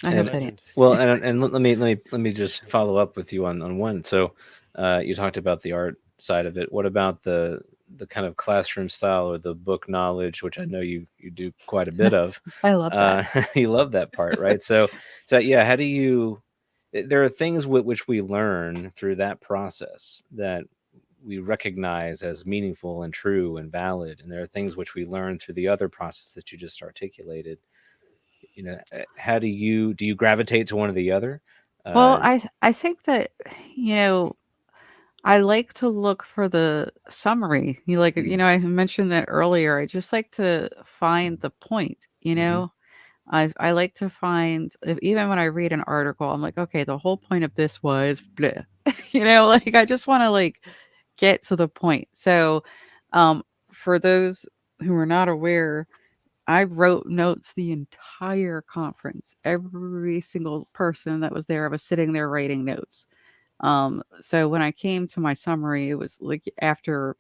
I hope And that Legend. answers. well, and let me just follow up with you on one. So, you talked about the art side of it. What about the kind of classroom style or the book knowledge, which I know you do quite a bit of? I love that. You love that part, right? So yeah, how do you? There are things which we learn through that process that we recognize as meaningful and true and valid, and there are things which we learn through the other process that you just articulated. How do you gravitate to one or the other? Well, uh I think that you know I like to look for the summary. mm, I mentioned that earlier. I just like to find the point. mhm, I like to find even when I read an article, I'm like, okay, the whole point of this was bleh. Like I just want to like get to the point. So, for those who are not aware, I wrote notes the entire conference. Every single person that was there, I was sitting there writing notes. So when I came to my summary, it was like after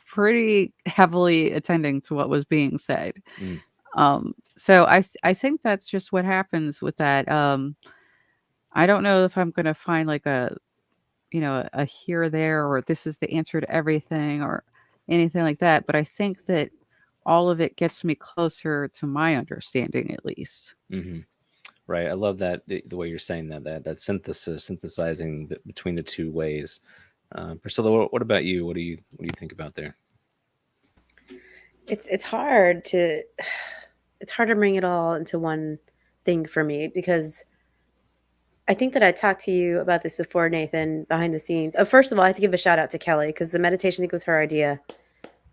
pretty heavily attending to what was being said. Mm. So I think that's just what happens with that. I don't know if I'm gonna find like a a here there or this is the answer to everything or anything like that. But I think that all of it gets me closer to my understanding at least. Hmm. Right. I love that the way you're saying that synthesizing between the two ways. Priscilla, what about you? What do you think about there? It's hard to it's hard to bring it all into one thing for me because I think that I talked to you about this before, Nathan, behind the scenes. Oh, first of all, I have to give a shout out to Kelly because the meditation, I think, was her idea.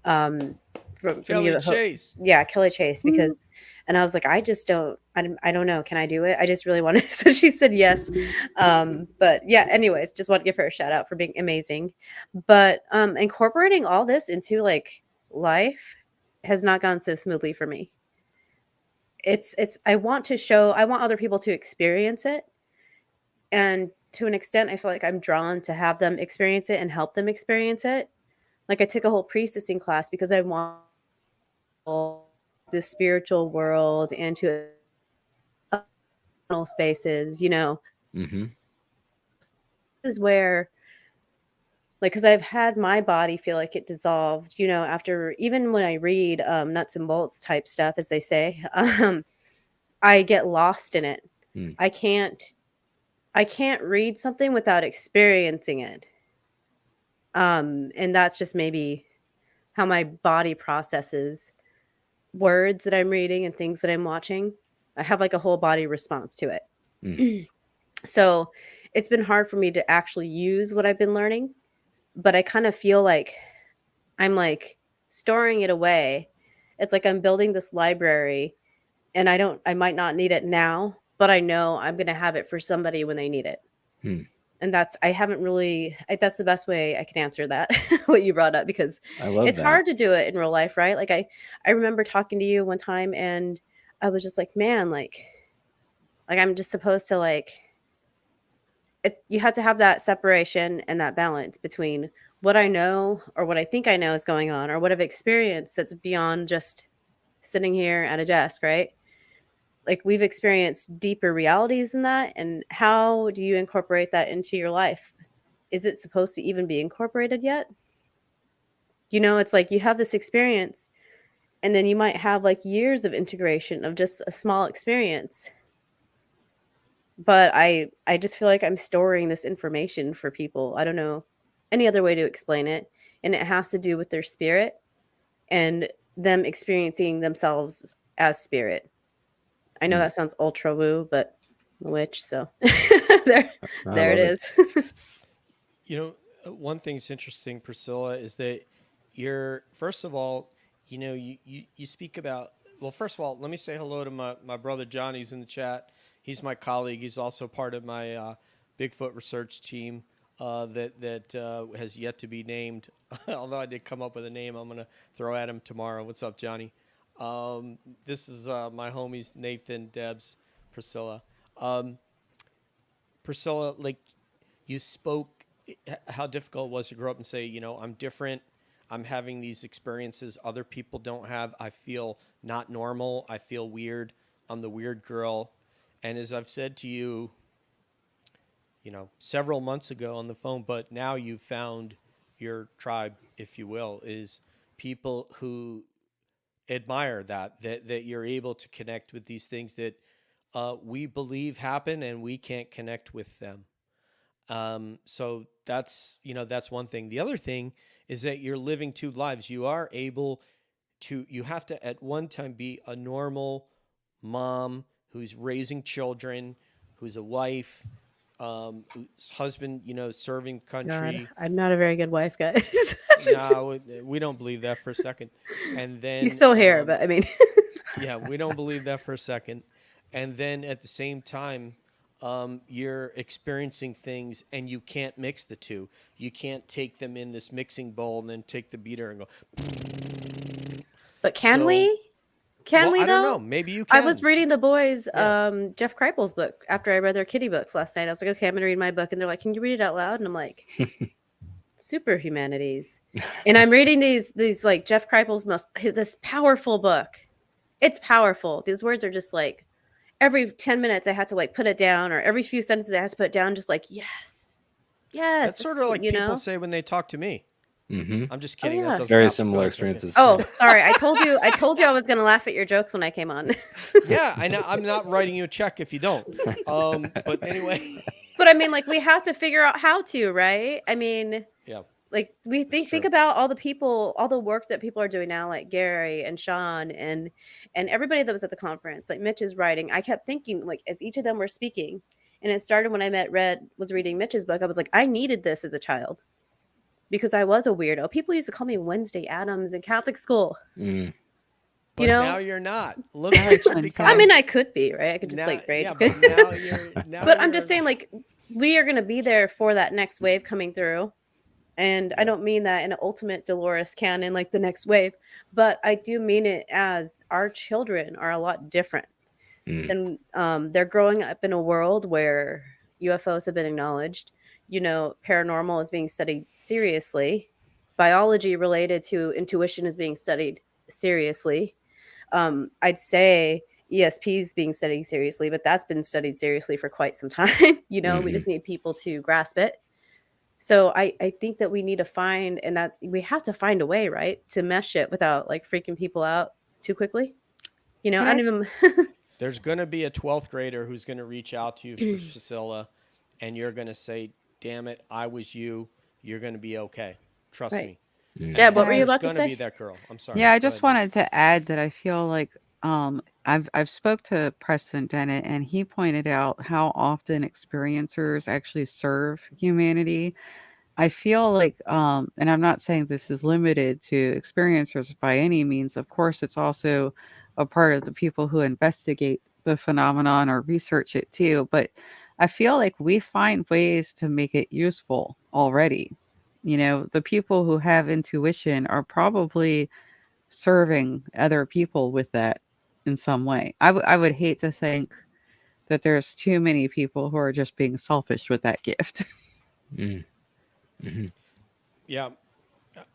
Um, from you, Kelly Chase. yeah, Kelly Chase, because, and I was like, I don't know, can I do it? I just really want to. So she said yes. But yeah, anyways, just want to give her a shout out for being amazing. But incorporating all this into like life has not gone so smoothly for me. I want other people to experience it, and to an extent, I feel like I'm drawn to have them experience it and help them experience it. Like I took a whole priestessing class because I want the spiritual world and to spaces, Mm-hmm. this is where, like, because I've had my body feel like it dissolved, after, even when I read nuts and bolts type stuff, as they say, I get lost in it. Mm. I can't read something without experiencing it. And that's just maybe how my body processes words that I'm reading and things that I'm watching. I have like a whole body response to Mm. it. So it's been hard for me to actually use what I've been learning, but I kind of feel like I'm like storing it away. It's like I'm building this library and I might not need it now, but I know I'm going to have it for somebody when they need it. Mm. And that's the best way I can answer that, what you brought up, because I love it's that. hard to do it in real life, right? Like I remember talking to you one time and I was just like, man, like I'm just supposed to you have to have that separation and that balance between what I know or what I think I know is going on or what I've experienced that's beyond just sitting here at a desk, right? Like we've experienced deeper realities than that. And how do you incorporate that into your life? Is it supposed to even be incorporated yet? It's like you have this experience and then you might have like years of integration of just a small experience. But I just feel like I'm storing this information for people. I don't know any other way to explain it. And it has to do with their spirit and them experiencing themselves as spirit. I know Mm. that sounds ultra woo, but I'm a witch, so there I there it love it. is. One thing's interesting, Priscilla, is that you're, first of all, you speak about, well, first of all, let me say hello to my brother John. He's in the chat. He's my colleague. He's also part of my Bigfoot research team that has yet to be named. Although I did come up with a name, I'm going to throw at him tomorrow. What's up, Johnny? This is my homies, Nathan, Debs, Priscilla. Priscilla, like you spoke how difficult it was to grow up and say, I'm different. I'm having these experiences other people don't have. I feel not normal. I feel weird. I'm the weird girl. And as I've said to you, several months ago on the phone, but now you've found your tribe, if you will, is people who admire that you're able to connect with these things that we believe happen and we can't connect with them. So that's one thing. The other thing is that you're living two lives. You have to at one time be a normal mom who's raising children, who's a wife, whose husband, serving God, country. I'm not a very good wife, guys. No, we don't believe that for a second. And You then, still here, but I mean, yeah, we don't believe that for a second. And then at the same time, you're experiencing things and you can't mix the two. You can't take them in this mixing bowl and then take the beater and go. But can So, we? Can well, we I don't know. though? Maybe you I was can. reading the boys Yeah. Jeff Kripal's book after I read their kitty books last night. I was like, okay, I'm gonna read my book, and they're like, can you read it out loud? And I'm like, super humanities. And I'm reading these like Jeff Kripal's this powerful book. It's powerful. These words are just like every 10 minutes I had to like put it down, or every few sentences I had to put it down, just like, yes, That's this sort is of what like you people know. say when they talk to me. Mm-hmm. I'm just Oh kidding. That yeah. doesn't Very happen. Go similar ahead, JJ. experiences. Oh, sorry. I told you I was gonna laugh at your jokes when I came on. Yeah, I know. I'm not writing you a check if you don't. But anyway. But I mean, like, we have to figure out how to, right? I mean, Yeah, like, we it's think true. about all the people, all the work that people are doing now, like Gary and Sean and everybody that was at the conference, like Mitch is writing. I kept thinking, like, as each of them were speaking, and it started when was reading Mitch's book. I was like, I needed this as a child because I was a weirdo. People used to call me Wednesday Addams in Catholic school. Mm. But You know, now you're not. Look Yeah, what it's you've Wednesday. become. I mean, I could be, right? I could just Now, like rage yeah, quit. but now you're But I'm just saying, like, we are going to be there for that next wave coming through. And I Yep. don't mean that in an ultimate Dolores canon, like the next wave, but I do mean it as our children are a lot different. Mm. And they're growing up in a world where UFOs have been acknowledged. You know, paranormal is being studied seriously. Biology related to intuition is being studied seriously. I'd say ESP is being studied seriously, but that's been studied seriously for quite some time. You know, we just need people to grasp it. So I think that we need to find, and that we have to find a way, right, to mesh it without like freaking people out too quickly. You know, Can I I don't even. There's going to be a 12th grader who's going to reach out to you, Priscilla, and you're going to say, damn it, I was you. You're going to be okay. Trust Right. me. Mm. Deb, And what were you there's about to going to be say? that girl. I'm sorry. Yeah, I Go just ahead, Deb. wanted to add that I feel like I've spoke to Preston Dennett and he pointed out how often experiencers actually serve humanity. I feel like and I'm not saying this is limited to experiencers by any means. Of course, it's also a part of the people who investigate the phenomenon or research it too, but I feel like we find ways to make it useful already. You know, the people who have intuition are probably serving other people with that in some way. I would hate to think that there's too many people who are just being selfish with that gift. Mm. Mm-hmm. Yeah.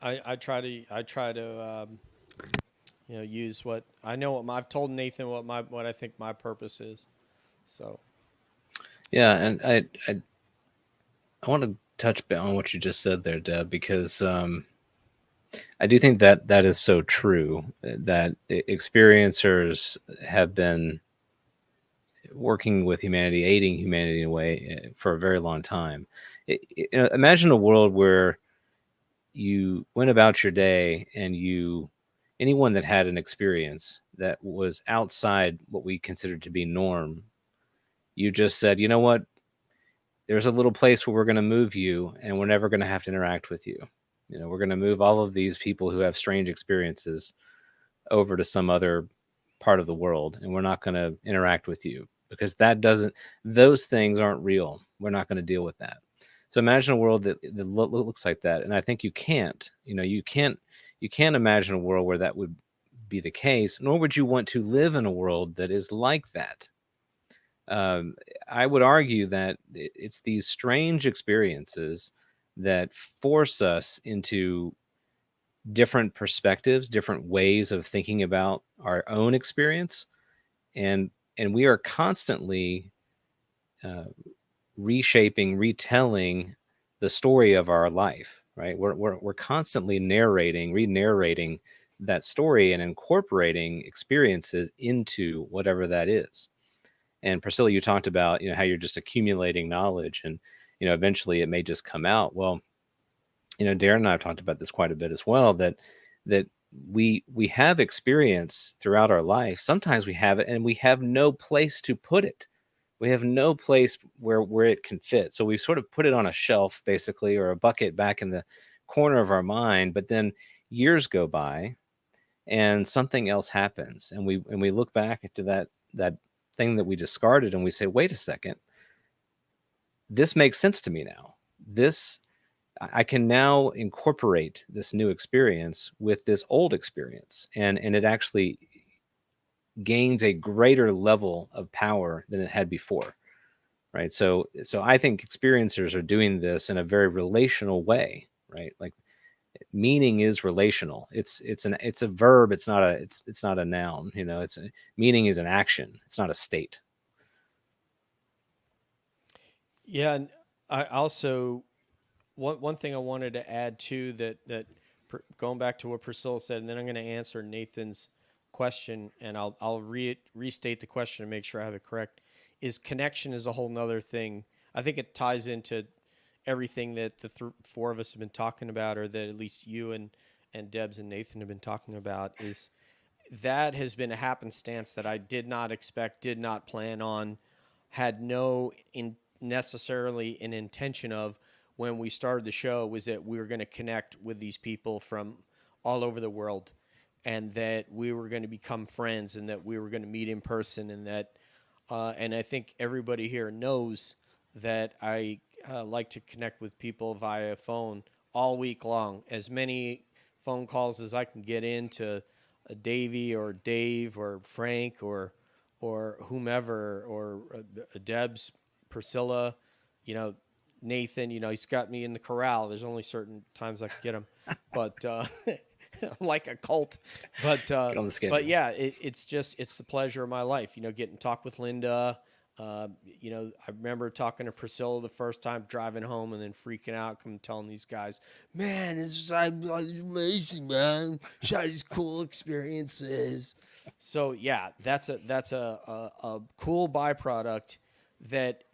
I try to use what I know. I've told Nathan what I think my purpose is. So Yeah, and I want to touch on what you just said there, Deb, because I do think that that is so true. That experiencers have been working with humanity, aiding humanity in a way for a very long time. Imagine a world where you went about your day and anyone that had an experience that was outside what we considered to be norm, you just said, you know what, there's a little place where we're going to move you and we're never going to have to interact with you. We're going to move all of these people who have strange experiences over to some other part of the world, and we're not going to interact with you because those things aren't real. We're not going to deal with that. So imagine a world that looks like that. And I think you can't imagine a world where that would be the case, nor would you want to live in a world that is like that. I would argue that it's these strange experiences that force us into different perspectives, different ways of thinking about our own experience, and we are constantly reshaping, retelling the story of our life. Right? We're constantly narrating, re-narrating that story and incorporating experiences into whatever that is. And Priscilla, you talked about, how you're just accumulating knowledge and, eventually it may just come out. Well, Darren and I have talked about this quite a bit as well, that we have experience throughout our life. Sometimes we have it and we have no place to put it. We have no place where it can fit. So we sort of put it on a shelf basically, or a bucket back in the corner of our mind, but then years go by and something else happens. And we look back into that thing that we discarded and we say, wait a second, this makes sense to me now. I can now incorporate this new experience with this old experience, and it actually gains a greater level of power than it had before, right? So I think experiencers are doing this in a very relational way, right? Like, meaning is relational. It's a verb. It's not a noun. You know, meaning is an action. It's not a state. Yeah, and I also one thing I wanted to add too, going back to what Priscilla said, and then I'm going to answer Nathan's question, and I'll restate the question and make sure I have it correct. Is connection is a whole nother thing. I think it ties into everything that the four of us have been talking about, or that at least you and Debs and Nathan have been talking about. Is that has been a happenstance that I did not expect, did not plan on, had no necessarily an intention of when we started the show, was that we were going to connect with these people from all over the world, and that we were going to become friends, and that we were going to meet in person, and that and I think everybody here knows that I like to connect with people via phone all week long. As many phone calls as I can get into Davey or Dave or Frank or whomever, or Debs, Priscilla, you know, Nathan. You know, he's got me in the corral. There's only certain times I can get him, but like a cult. But Get on the schedule. yeah, it's the pleasure of my life. You know, getting to talk with Linda. You know, I remember talking to Priscilla the first time driving home, and then freaking out, telling these guys, "Man, it's amazing, man! Shot these cool experiences." So yeah, that's a cool byproduct that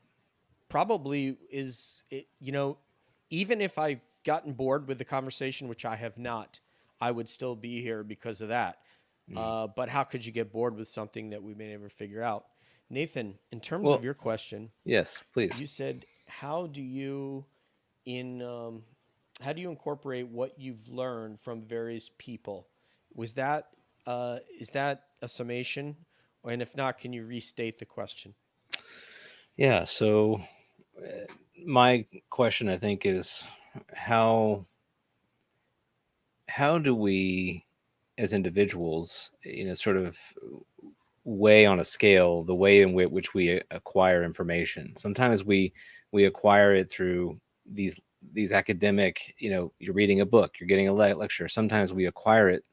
probably is, you know, even if I gotten bored with the conversation, which I have not, I would still be here because of that. But how could you get bored with something that we may never figure out? Nathan, in terms Well, of your question, yes, please. you said, how do you in how do you incorporate what you've learned from various people? Was that is that a summation? And if not, can you restate the question? Yeah. So my question, I think, is how do we, as individuals, sort of weigh on a scale the way in which we acquire information. Sometimes we acquire it through these academic, you're reading a book, you're getting a lecture. Sometimes we acquire it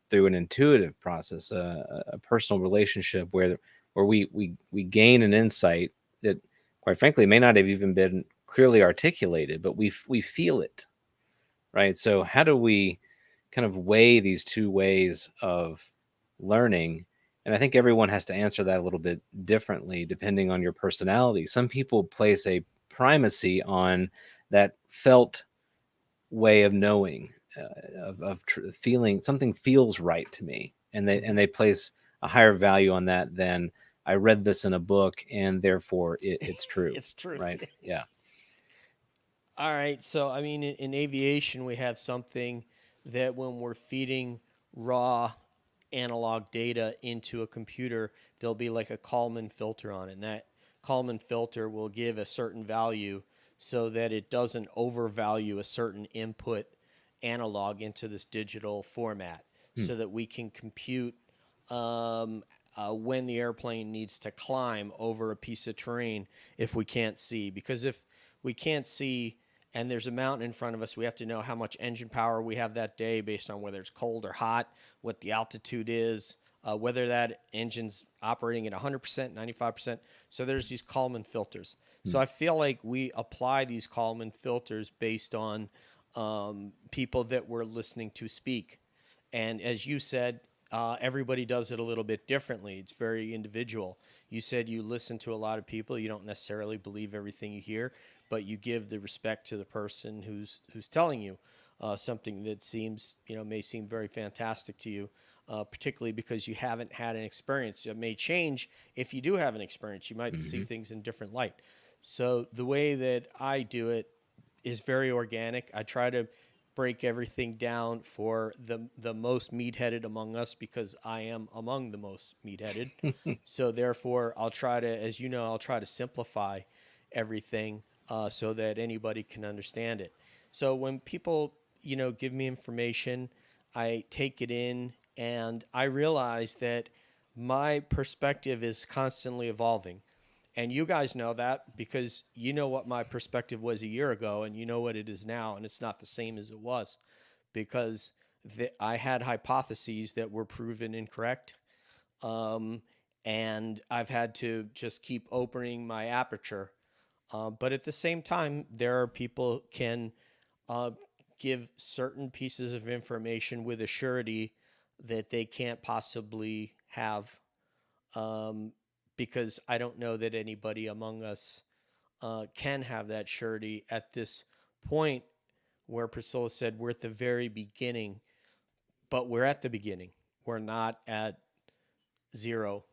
through an intuitive process, a personal relationship where we gain an insight that, quite frankly, may not have even been clearly articulated, but we feel it, right? So how do we kind of weigh these two ways of learning? And I think everyone has to answer that a little bit differently depending on your personality. Some people place a primacy on that felt way of knowing, feeling something feels right to me, and they place a higher value on that than I read this in a book and therefore it's true. It's true. Right? Yeah. All right. So, I mean, in aviation, we have something that when we're feeding raw analog data into a computer, there'll be like a Kalman filter on it. And that Kalman filter will give a certain value so that it doesn't overvalue a certain input analog into this digital format, so that we can compute when the airplane needs to climb over a piece of terrain if we can't see. Because if we can't see and there's a mountain in front of us, we have to know how much engine power we have that day based on whether it's cold or hot, what the altitude is, whether that engine's operating at 100%, 95%. So there's these Kalman filters. So I feel like we apply these Kalman filters based on people that we're listening to speak. And as you said, everybody does it a little bit differently. It's very individual. You said you listen to a lot of people. You don't necessarily believe everything you hear, but you give the respect to the person who's telling you something that seems, may seem very fantastic to you, particularly because you haven't had an experience. It may change if you do have an experience. You might see things in different light. So the way that I do it is very organic. I try to break everything down for the most meat-headed among us, because I am among the most meat-headed. So therefore, I'll try to, as you know, I'll try to simplify everything. so that anybody can understand it. So when people, give me information, I take it in and I realize that my perspective is constantly evolving. And you guys know that because you know what my perspective was a year ago and you know what it is now, and it's not the same as it was because I had hypotheses that were proven incorrect. Um, and I've had to just keep opening my aperture. But at the same time, there are people can uh, give certain pieces of information with a surety that they can't possibly have, um, because I don't know that anybody among us can have that surety at this point where Priscilla said we're at the very beginning, but we're at the beginning. We're not at zero,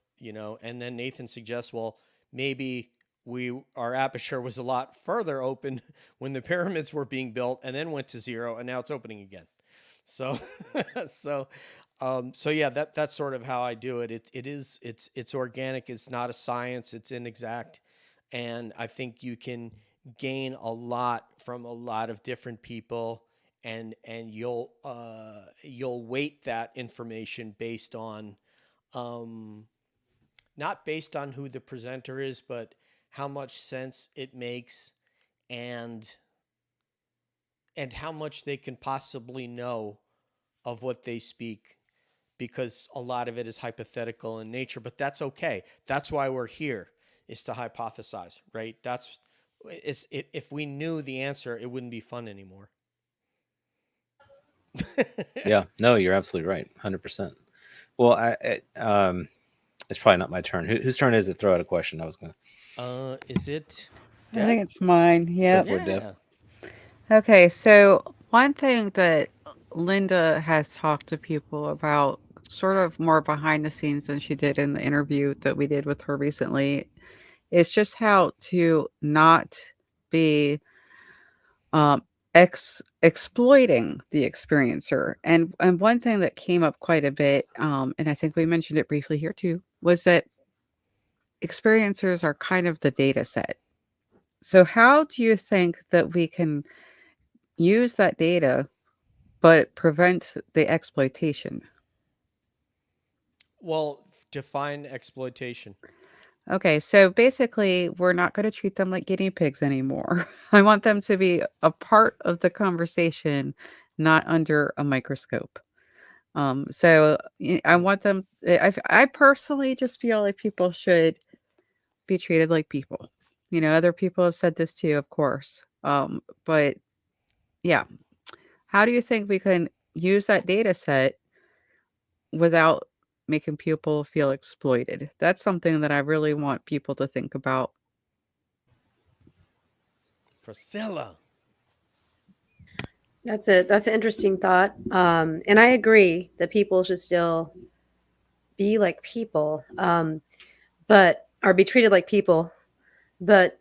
And then Nathan suggests, well, maybe our aperture was a lot further open when the pyramids were being built, and then went to zero, and now it's opening again. So, so, so yeah, that's sort of how I do it. It's organic. It's not a science. It's inexact, and I think you can gain a lot from a lot of different people, and you'll weight that information based on, um, not based on who the presenter is, but how much sense it makes, and how much they can possibly know of what they speak, because a lot of it is hypothetical in nature, but that's okay. That's why we're here, is to hypothesize, right? If we knew the answer, it wouldn't be fun anymore. Yeah, no, you're absolutely right, 100%. Well, it's probably not my turn. Whose turn is it? Throw out a question. I was going Is it I Deb? think it's mine. to go Yep. for Deb. Yeah. Okay, so one thing that Linda has talked to people about, sort of more behind the scenes than she did in the interview that we did with her recently, is just how to not be um, exploiting the experiencer. And one thing that came up quite a bit, and I think we mentioned it briefly here too, was that experiencers are kind of the data set. So how do you think that we can use that data but prevent the exploitation? Well, define exploitation. Okay, so basically, we're not going to treat them like guinea pigs anymore. I want them to be a part of the conversation, not under a microscope. I Mm. want them. I personally just feel like people should be treated like people. Other people have said this too, of course. But yeah, how do you think we can use that data set without making people feel exploited? That's something that I really want people to think about. Priscilla. That's an interesting thought. And I agree that people should still be like people, but or be treated like people. But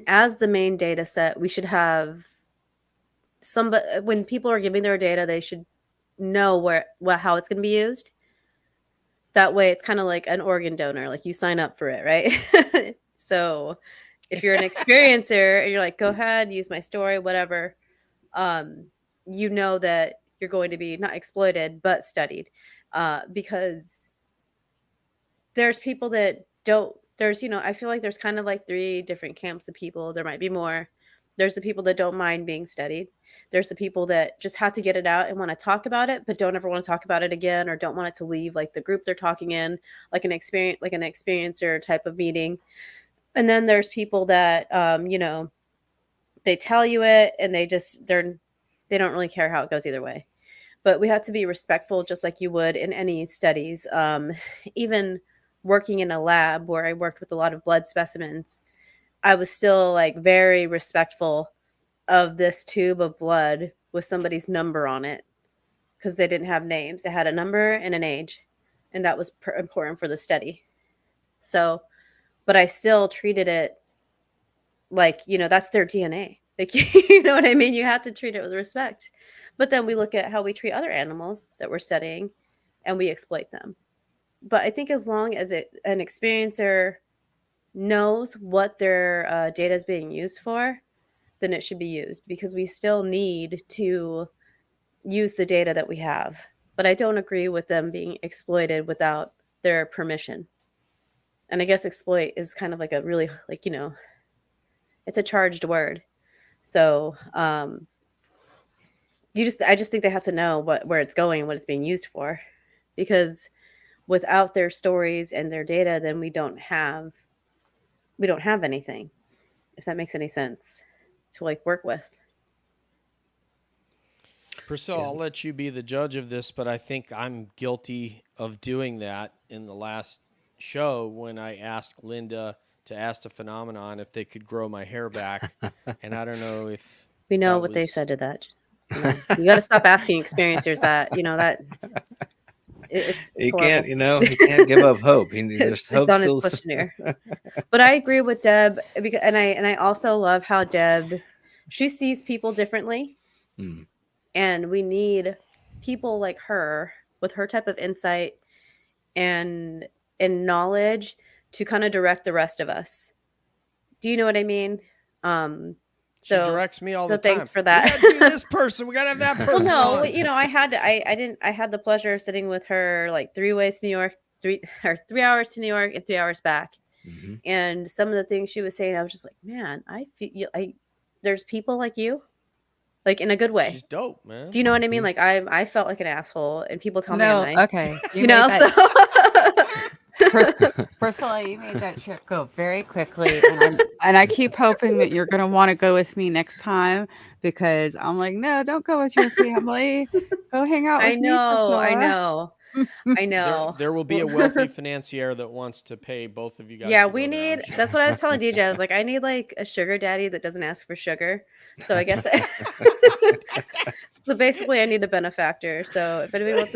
as the main data set, we should have somebody when people are giving their data, they should know how it's going to be used. That way, it's kind of like an organ donor. Like you sign up for it, right? So if you're an experiencer and you're like, go ahead, use my story, whatever, um, you know that you're going to be not exploited but studied, because there's people that don't. There's I feel like there's kind of like three different camps of people. There might be more. There's the people that don't mind being studied. There's the people that just have to get it out and want to talk about it, but don't ever want to talk about it again, or don't want it to leave like the group they're talking in, like an experiencer type of meeting. And then there's people that they tell you it and they don't really care how it goes either way. But we have to be respectful, just like you would in any studies. Even working in a lab where I worked with a lot of blood specimens, I was still like very respectful of this tube of blood with somebody's number on it, because they didn't have names. It had a number and an age, and that was important for the study. So, but I still treated it like, that's their DNA. Like, you know what I mean? You have to treat it with respect. But then we look at how we treat other animals that we're studying and we exploit them. But I think as long as an experiencer knows what their data is being used for, then it should be used, because we still need to use the data that we have. But I don't agree with them being exploited without their permission. And I guess exploit is kind of like a really, like, it's a charged word. So I just think they have to know where it's going and what it's being used for, because without their stories and their data, then we don't have anything, if that makes any sense, to like work with. Priscilla, I'll let you be the judge of this, but I think I'm guilty of doing that in the last show when I asked Linda to ask the phenomenon if they could grow my hair back. And I don't know if We know that what they was- said to that. You got to stop asking experiencers that. That it's He horrible. can't, he can't give up hope. There's hope It's on still. his questionnaire. But I agree with Deb, because, and I also love how Deb, she sees people differently, and we need people like her with her type of insight and knowledge to kind of direct the rest of us. Do you know what I mean? She directs me all the time. Thanks for that. We gotta do this person. We gotta have that person. Well, no, on. I had the pleasure of sitting with her like 3 ways to New York, 3 hours to New York and 3 hours back. Mm-hmm. And some of the things she was saying, I was just like, man, there's people like you, like in a good way. She's dope, man. Do you know what I mean? Like I felt like an asshole, and people tell me No, I'm nice. okay. Priscilla, you made that trip go very quickly, and I keep hoping that you're going to want to go with me next time, because I'm like, no, don't go with your family. Go hang out with me, Priscilla. I know. There will be a wealthy financier that wants to pay both of you guys. Yeah, to we go there, need. I'm sure. That's what I was telling DJ. I was like, I need like a sugar daddy that doesn't ask for sugar. So I guess. So basically, I need a benefactor. So if anybody wants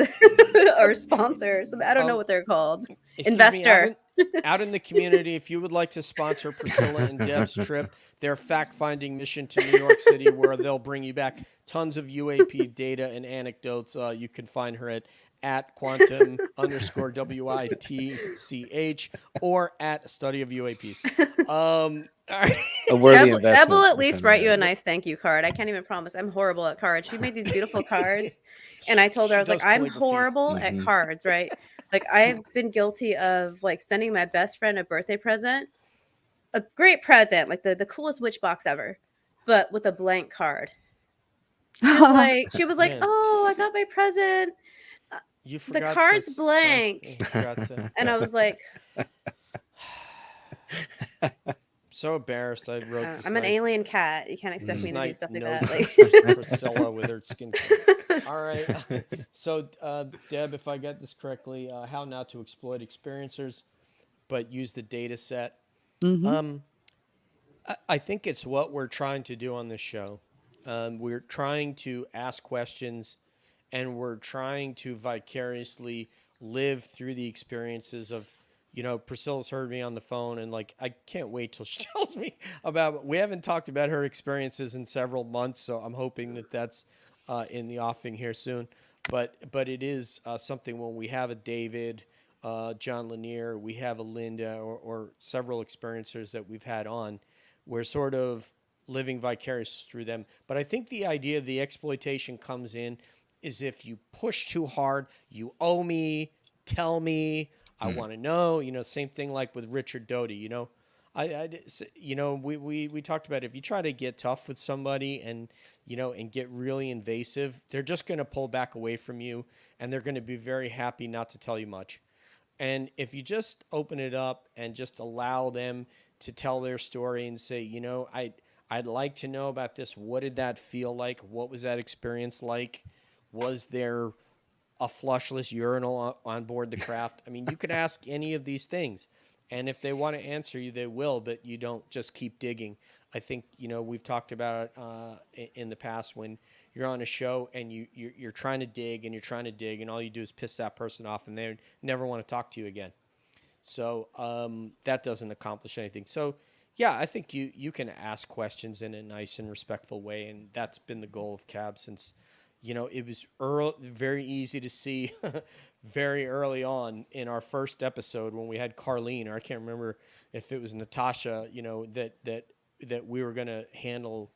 or sponsors, I don't know what they're called. Investor. Out in the community, if you would like to sponsor Priscilla and Deb's trip, their fact-finding mission to New York City, where they'll bring you back tons of UAP data and anecdotes, you can find her at Quantum _WITCH or at Study of UAPs. All right. Deb will at least write you a nice thank you card. I can't even promise. I'm horrible at cards. She made these beautiful cards, and I told her, I was like, I'm horrible at cards, right? Like I've been guilty of like sending my best friend a birthday present, a great present, like the coolest witch box ever, but with a blank card. She was like, oh, I got my present. You forgot the card's blank. And I was like, so embarrassed. I wrote this. I'm an alien cat. You can't expect me to do stuff like that. Like Priscilla with her skin. All right. So, Deb, if I get this correctly, how not to exploit experiencers, but use the data set. Mm-hmm. I think it's what we're trying to do on this show. We're trying to ask questions, and we're trying to vicariously live through the experiences of, Priscilla's heard me on the phone, and like, I can't wait till she tells me about, we haven't talked about her experiences in several months. So I'm hoping that that's in the offing here soon. But it is something when we have a David, John Lanier, we have a Linda, or several experiencers that we've had on, we're sort of living vicariously through them. But I think the idea of the exploitation comes in is if you push too hard, you owe me, tell me, I want to know, same thing like with Richard Doty, we talked about if you try to get tough with somebody and get really invasive, they're just going to pull back away from you, and they're going to be very happy not to tell you much. And if you just open it up and just allow them to tell their story and say, I'd like to know about this. What did that feel like? What was that experience like? Was there a flushless urinal on board the craft? I mean, you could ask any of these things. And if they want to answer you, they will, but you don't just keep digging. I think, we've talked about it in the past when you're on a show and you're trying to dig and you're trying to dig, and all you do is piss that person off, and they never want to talk to you again. So that doesn't accomplish anything. So, yeah, I think you can ask questions in a nice and respectful way, and that's been the goal of CAB since, it was very easy to see very early on in our first episode when we had Carlene, or I can't remember if it was Natasha, that we were going to handle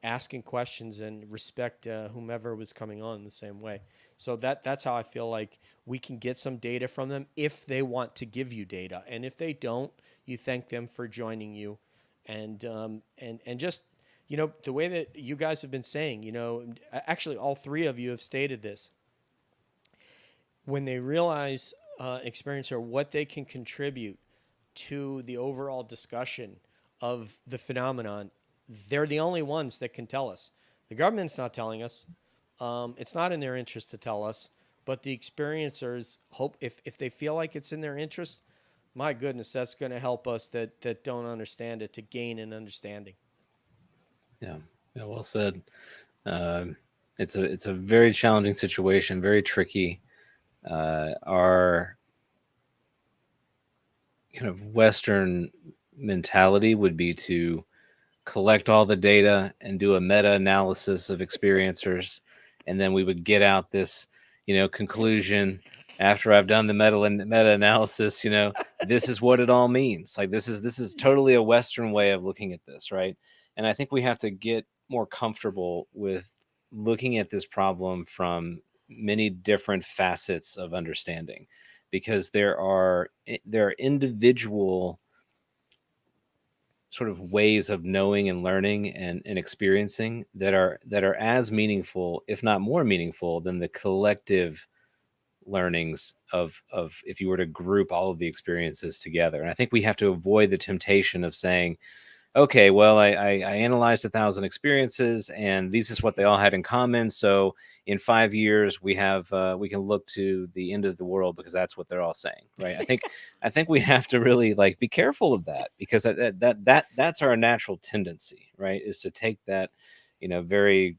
asking questions and respect whomever was coming on the same way. So that's how I feel like we can get some data from them if they want to give you data, and if they don't, you thank them for joining you, and just the way that you guys have been saying, actually all three of you have stated this. When they realize experiencer what they can contribute to the overall discussion of the phenomenon, they're the only ones that can tell us. The government's not telling us. It's not in their interest to tell us, but the experiencers hope, if they feel like it's in their interest, my goodness, that's going to help us that don't understand it to gain an understanding. Yeah, yeah, well said. It's a very challenging situation, very tricky. Our kind of Western mentality would be to collect all the data and do a meta analysis of experiencers, and then we would get out this conclusion after I've done the meta analysis. This is what it all means. Like this is totally a Western way of looking at this, right? And I think we have to get more comfortable with looking at this problem from many different facets of understanding, because there are individual sort of ways of knowing and learning and experiencing that are as meaningful, if not more meaningful, than the collective learnings of if you were to group all of the experiences together. And I think we have to avoid the temptation of saying, okay, well, I analyzed 1,000 experiences, and these is what they all had in common. So in 5 years, we can look to the end of the world because that's what they're all saying, right? I think we have to really be careful of that, because that's our natural tendency, right? Is to take that, very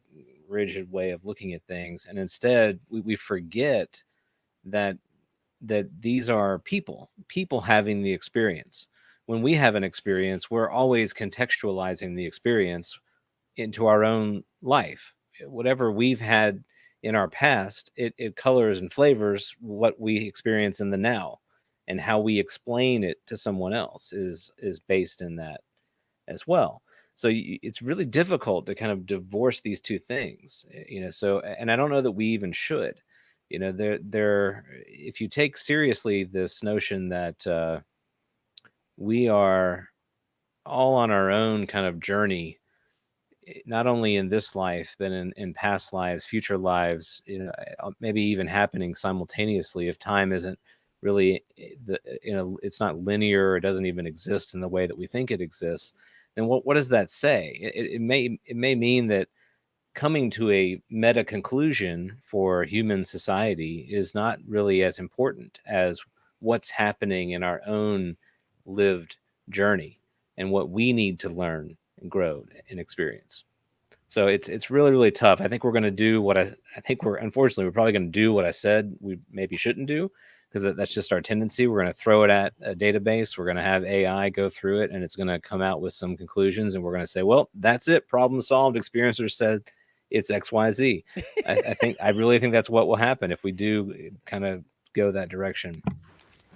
rigid way of looking at things, and instead we forget that these are people having the experience. When we have an experience, we're always contextualizing the experience into our own life. Whatever we've had in our past, it colors and flavors what we experience in the now, and how we explain it to someone else is based in that as well. So it's really difficult to kind of divorce these two things, so, and I don't know that we even should. There if you take seriously this notion that we are all on our own kind of journey, not only in this life, but in past lives, future lives, maybe even happening simultaneously, if time isn't really it's not linear, or it doesn't even exist in the way that we think it exists, then what does that say? It may mean that coming to a meta conclusion for human society is not really as important as what's happening in our own lived journey, and what we need to learn and grow and experience. So it's really, really tough. I think we're going to do what I think we're probably going to do what I said we maybe shouldn't do, because that's just our tendency. We're going to throw it at a database. We're going to have AI go through it, and it's going to come out with some conclusions, and we're going to say, well, that's it. Problem solved. Experiencers said it's XYZ. I really think that's what will happen if we do kind of go that direction.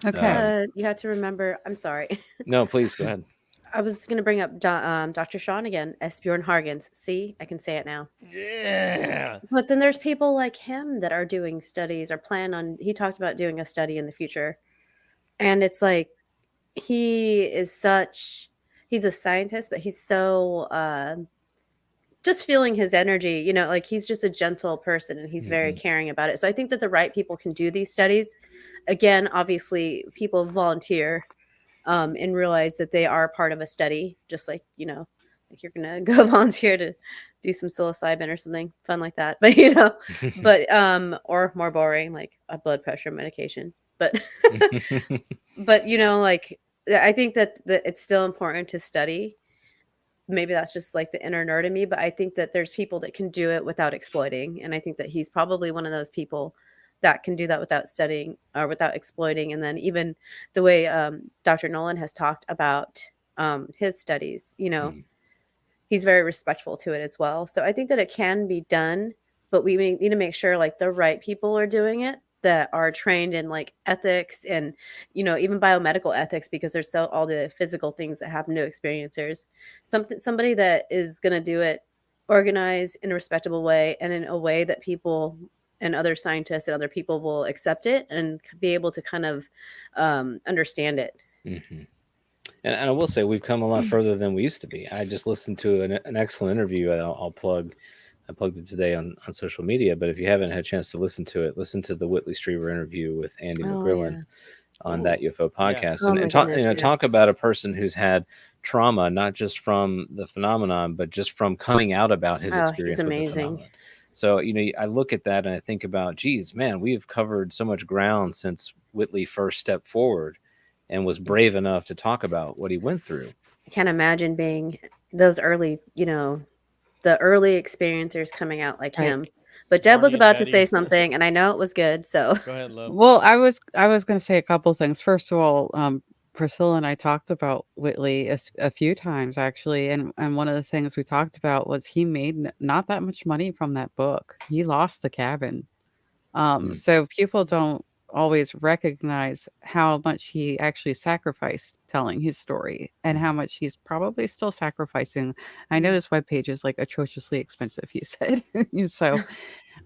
Okay. You have to remember. I'm sorry. No, please go ahead. I was going to bring up Dr. Sean again, Esbjorn Hargens. See, I can say it now. Yeah. But then there's people like him that are doing studies or plan on. He talked about doing a study in the future, and it's like he's a scientist, but he's so just feeling his energy, like he's just a gentle person, and he's very caring about it. So I think that the right people can do these studies. Again, obviously, people volunteer and realize that they are part of a study, just like, like you're going to go volunteer to do some psilocybin or something fun like that. But, or more boring, like a blood pressure medication. But, but, like, I think that it's still important to study. Maybe that's just like the inner nerd in me, but I think that there's people that can do it without exploiting. And I think that he's probably one of those people that can do that without studying or without exploiting. And then even the way Dr. Nolan has talked about his studies, he's very respectful to it as well. So I think that it can be done, but we need to make sure like the right people are doing it that are trained in like ethics and, you know, even biomedical ethics, because there's so all the physical things that happen to experiencers. Somebody that is going to do it organized in a respectable way and in a way that people and other scientists and other people will accept it and be able to kind of understand it. Hmm. And I will say we've come a lot further than we used to be. I just listened to an excellent interview. I'll plug. I plugged it today on social media. But if you haven't had a chance to listen to it, listen to the Whitley Strieber interview with Andy Oh McGrillen yeah. on Oh, that UFO yeah. podcast, Oh my and talk, goodness. Yeah. talk about a person who's had trauma, not just from the phenomenon, but just from coming out about his Oh, he's experience with the amazing. phenomenon. So, I look at that and I think about, geez, man, we have covered so much ground since Whitley first stepped forward and was brave enough to talk about what he went through. I can't imagine being those early, you know, the early experiencers coming out like Right. him. But Deb was Barney and about to Betty. say something, and I know it was good. So Go ahead, love. Well, I was going to say a couple things. First of all, Priscilla and I talked about Whitley a few times actually, and one of the things we talked about was he made not that much money from that book. He lost the cabin. Mm. So people don't always recognize how much he actually sacrificed telling his story and how much he's probably still sacrificing. I know his webpage is like atrociously expensive, he said. So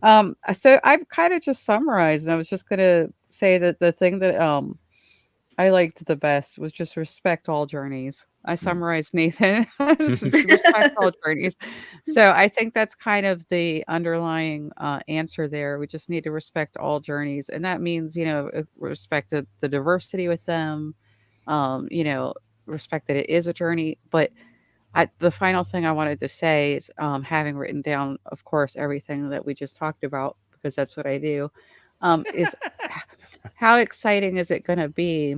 I've kind of just summarized, and I was just gonna say that the thing that I liked the best was just respect all journeys. I summarized Nathan as respect all journeys. So I think that's kind of the underlying answer there. We just need to respect all journeys, and that means respect the diversity with them. Respect that it is a journey, but the final thing I wanted to say is, having written down, of course, everything that we just talked about, because that's what I do, is how exciting is it going to be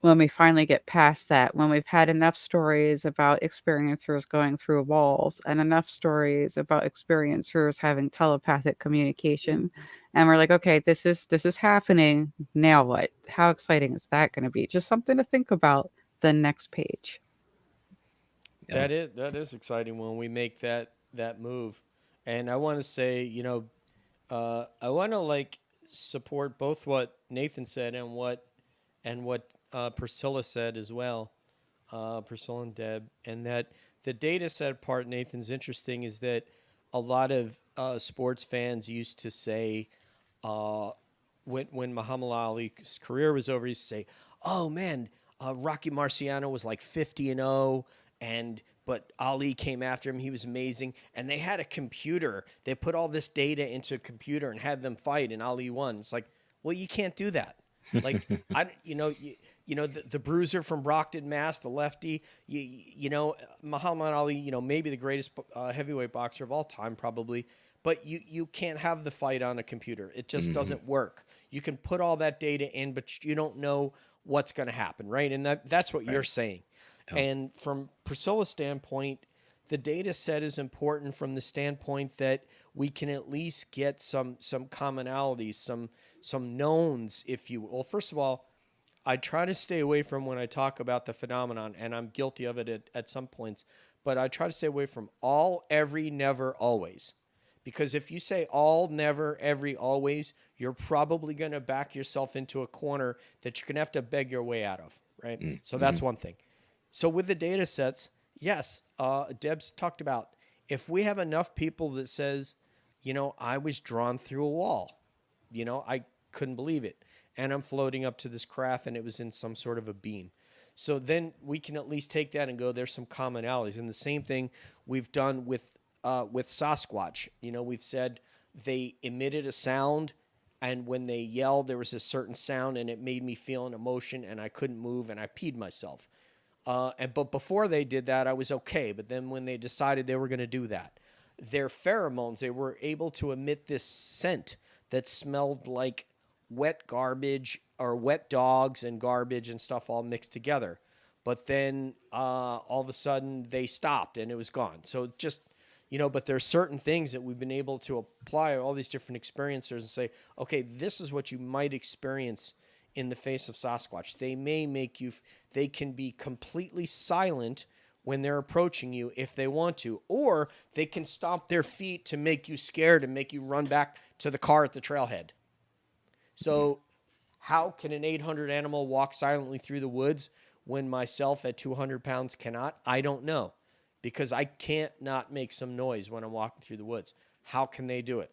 when we finally get past that, when we've had enough stories about experiencers going through walls and enough stories about experiencers having telepathic communication, and we're like, okay, this is happening. Now what? How exciting is that going to be? Just something to think about. The next page. Yeah. That is exciting when we make that move. And I want to say, I want to like support both what Nathan said and what Priscilla said as well. Priscilla and Deb, and that the data set part, Nathan's interesting, is that a lot of sports fans used to say, uh, when Muhammad Ali's career was over, he used to say, "Oh man, Rocky Marciano was like 50-0, and but Ali came after him. He was amazing." And they had a computer. They put all this data into a computer and had them fight, and Ali won. It's like, well, you can't do that. Like the bruiser from Brockton, Mass, the lefty. Muhammad Ali. Maybe the greatest heavyweight boxer of all time, probably. But you can't have the fight on a computer. It just doesn't work. You can put all that data in, but you don't know what's going to happen, right? And that's what you're saying. Oh. And from Priscilla's standpoint, the data set is important from the standpoint that we can at least get some commonalities, some knowns, if you will. First of all, I try to stay away from when I talk about the phenomenon, and I'm guilty of it at some points, but I try to stay away from all, every, never, always. Because if you say all, never, every, always, you're probably going to back yourself into a corner that you're going to have to beg your way out of, right? So that's one thing. So with the data sets, yes, Deb's talked about, if we have enough people that says, I was drawn through a wall, I couldn't believe it, and I'm floating up to this craft and it was in some sort of a beam. So then we can at least take that and go, there's some commonalities. And the same thing we've done with Sasquatch. We've said they emitted a sound, and when they yelled, there was a certain sound, and it made me feel an emotion, and I couldn't move, and I peed myself. But before they did that, I was okay. But then when they decided they were going to do that, their pheromones, they were able to emit this scent that smelled like wet garbage or wet dogs and garbage and stuff all mixed together. But then all of a sudden they stopped and it was gone. So just, but there's certain things that we've been able to apply all these different experiencers and say, okay, this is what you might experience in the face of Sasquatch. They may make you, they can be completely silent when they're approaching you if they want to, or they can stomp their feet to make you scared and make you run back to the car at the trailhead. So how can an 800 animal walk silently through the woods when myself at 200 pounds cannot? I don't know, because I can't not make some noise when I'm walking through the woods. How can they do it?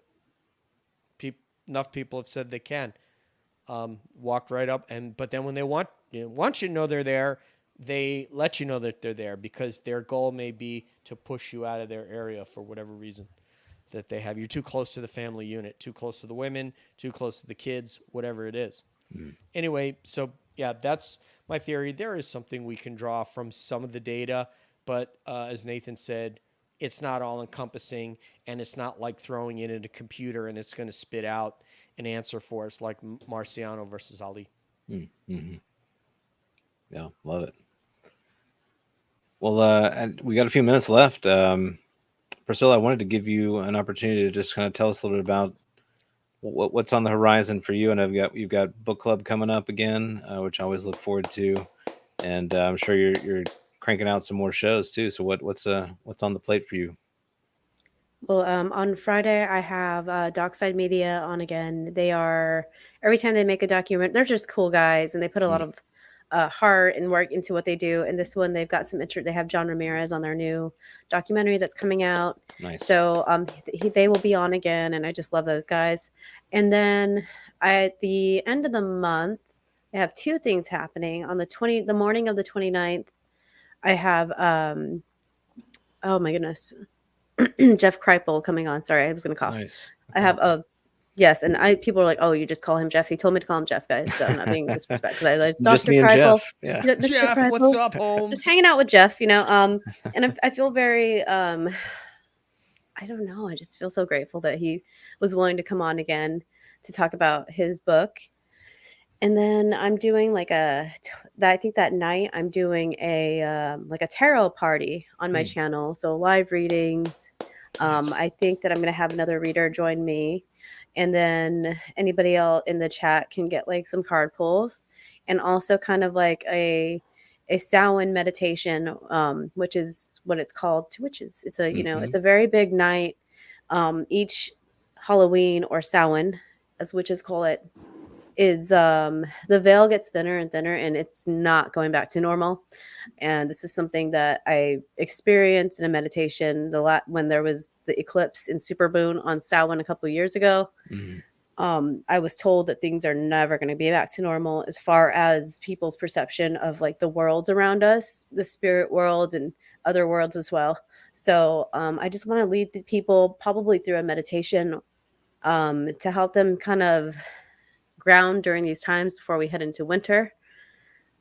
Enough people have said they can. Walk right up, but then when they want you to know they're there, they let you know that they're there, because their goal may be to push you out of their area for whatever reason that they have. You're too close to the family unit, too close to the women, too close to the kids, whatever it is. Anyway, so yeah, that's my theory. There is something we can draw from some of the data, but as Nathan said, it's not all encompassing, and it's not like throwing it in a computer and it's going to spit out an answer for us like Marciano versus Ali. Mm-hmm. Yeah, love it. Well, and we got a few minutes left. Priscilla, I wanted to give you an opportunity to just kind of tell us a little bit about what's on the horizon for you. And you've got book club coming up again, which I always look forward to, and I'm sure you're cranking out some more shows too. So what's on the plate for you? Well, on Friday, I have Dockside Media on again. They are, every time they make a document, they're just cool guys, and they put a lot of heart and work into what they do. And this one, they've got some they have John Ramirez on their new documentary that's coming out. Nice. So they will be on again, and I just love those guys. And then at the end of the month, I have two things happening. On the morning of the 29th, I have, oh my goodness, Jeff Kripal coming on. Sorry, I was going to cough. Nice. I have yes, and people are like, "Oh, you just call him Jeff." He told me to call him Jeff, guys. So I'm not being disrespectful. I like just Dr. me and Kripal. Jeff. Yeah. Mr. Jeff, Kripal. what's up, Holmes? Just hanging out with Jeff, and I feel very I don't know. I just feel so grateful that he was willing to come on again to talk about his book. And then I'm doing I think that night I'm doing a like a tarot party on my channel. So live readings. Nice. I think that I'm going to have another reader join me, and then anybody else in the chat can get like some card pulls, and also kind of like a Samhain meditation, which is what it's called to witches. It's a it's a very big night. Each Halloween, or Samhain, as witches call it, is the veil gets thinner and thinner, and it's not going back to normal. And this is something that I experienced in a meditation when there was the eclipse in Supermoon on Samhain a couple of years ago. I was told that things are never going to be back to normal as far as people's perception of like the worlds around us, the spirit world and other worlds as well. So I just want to lead the people probably through a meditation to help them kind of ground during these times before we head into winter,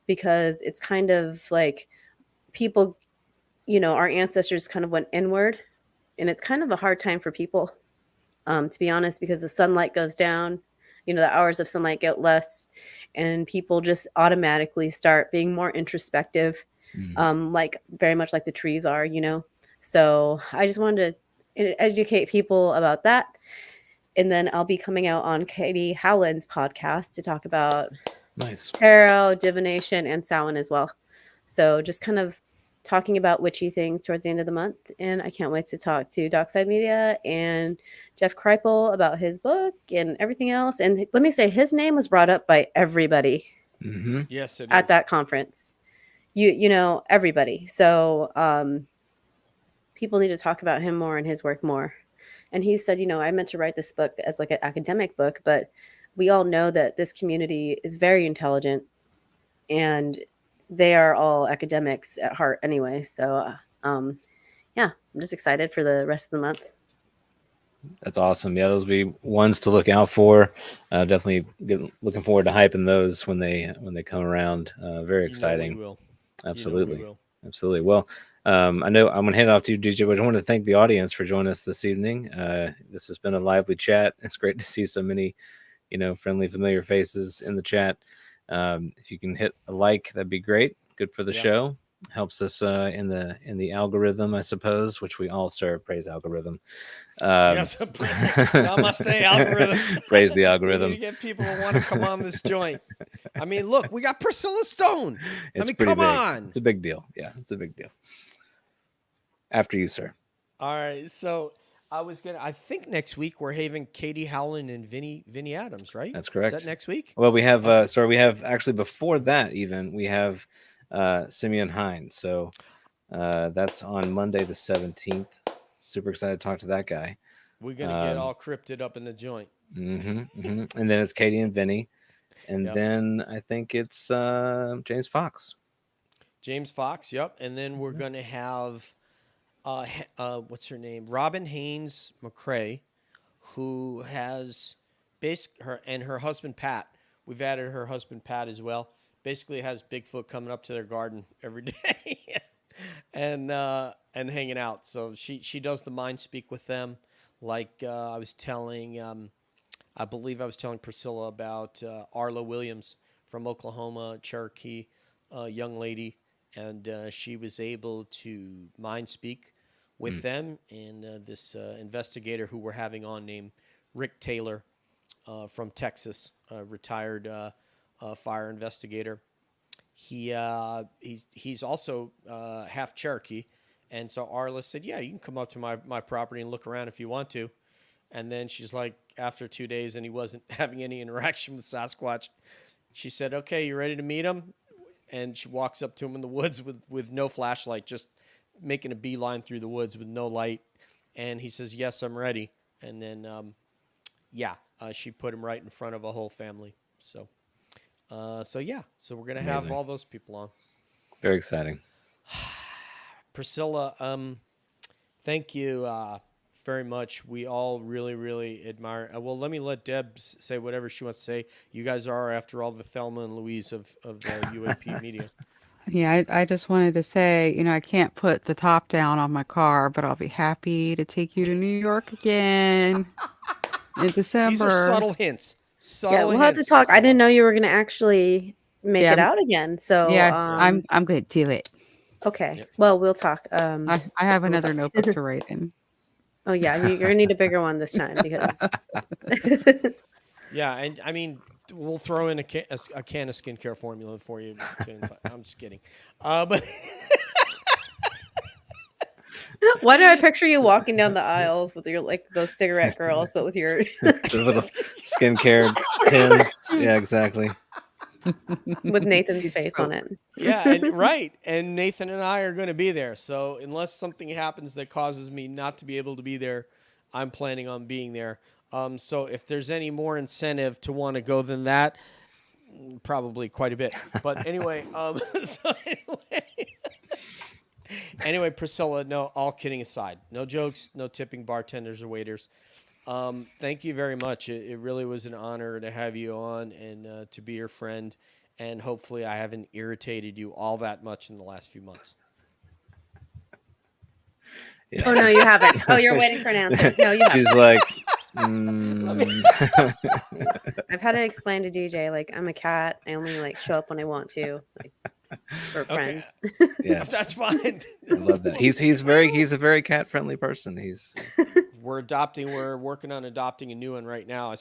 because it's kind of like people, our ancestors kind of went inward, and it's kind of a hard time for people, to be honest, because the sunlight goes down, the hours of sunlight get less, and people just automatically start being more introspective, like very much like the trees are, So I just wanted to educate people about that. And then I'll be coming out on Katie Howland's podcast to talk about tarot, divination, and Samhain as well. So just kind of talking about witchy things towards the end of the month. And I can't wait to talk to Dockside Media and Jeff Kripal about his book and everything else. And let me say, his name was brought up by everybody. Yes, it at is. that conference. Everybody. So people need to talk about him more and his work more. And he said, I meant to write this book as like an academic book, but we all know that this community is very intelligent, and they are all academics at heart anyway. So, yeah, I'm just excited for the rest of the month. That's awesome. Yeah, those will be ones to look out for. Definitely looking forward to hyping those when they come around. Very exciting. We will. Absolutely. We will. Absolutely. Well, I know I'm going to hand it off to you, DJ, but I want to thank the audience for joining us this evening. This has been a lively chat. It's great to see so many, friendly, familiar faces in the chat. If you can hit a like, that'd be great. Good for the show. Helps us in the algorithm, I suppose, which we all serve. Praise algorithm. Yes, namaste algorithm. Praise the algorithm. You get people who want to come on this joint. I mean, look, we got Pricilla Stone. It's come big. on. It's a big deal. Yeah, it's a big deal. After you, sir. All right. So I think next week we're having Katie Howland and Vinny Adams, right? That's Is correct. that next week? Well, we have Okay. sorry, we have actually before that even we have Simeon Hines. So that's on Monday the 17th. Super excited to talk to that guy. We're gonna get all cryptid up in the joint. And then it's Katie and Vinny, and Yep. then I think it's James Fox. James Fox, yep. And then we're gonna have what's her name? Robin Haynes McCrae, who has her husband Pat. We've added her husband Pat as well. Basically has Bigfoot coming up to their garden every day and hanging out. So she does the mind speak with them. Like I was telling I believe I was telling Priscilla about Arla Williams from Oklahoma, Cherokee, young lady, and she was able to mind speak with them. And this investigator who we're having on named Rick Taylor from Texas, retired fire investigator. He's also half Cherokee, and so Arla said, "Yeah, you can come up to my property and look around if you want to." And then she's like, after 2 days, and he wasn't having any interaction with Sasquatch, she said, "Okay, you ready to meet him?" And she walks up to him in the woods with no flashlight, just making a beeline through the woods with no light. And he says, "Yes, I'm ready." And then, she put him right in front of a whole family. So we're gonna have Amazing. all those people on. Very exciting. Priscilla, thank you very much. We all really, really admire. Well, let Deb say whatever she wants to say. You guys are, after all, the Thelma and Louise of UAP media. Yeah, I just wanted to say, I can't put the top down on my car, but I'll be happy to take you to New York again in December. These are subtle hints. Yeah, we'll have to talk. I didn't know you were going to actually make it out again. So Yeah, I'm going to do it. Okay. Yep. Well, we'll talk. I have another notebook to write in. Oh yeah, you're gonna need a bigger one this time because. Yeah, and I mean, we'll throw in a can of skincare formula for you. I'm just kidding, but. Why do I picture you walking down the aisles with your those cigarette girls, but with your the little skincare tins? Yeah, exactly. With Nathan's face on it. Yeah, and right. And Nathan and I are going to be there. So unless something happens that causes me not to be able to be there, I'm planning on being there. So if there's any more incentive to want to go than that, probably quite a bit. But anyway, anyway, Priscilla, no, all kidding aside, no jokes, no tipping bartenders or waiters. Thank you very much. It really was an honor to have you on and to be your friend. And hopefully I haven't irritated you all that much in the last few months. Yeah. Oh, no, you haven't. Oh, you're waiting for an answer. No, you haven't. She's like, I've had to explain to DJ, I'm a cat. I only show up when I want to, for friends. Okay. Yes, that's fine. I love that. He's a very cat friendly person. We're working on adopting a new one right now. I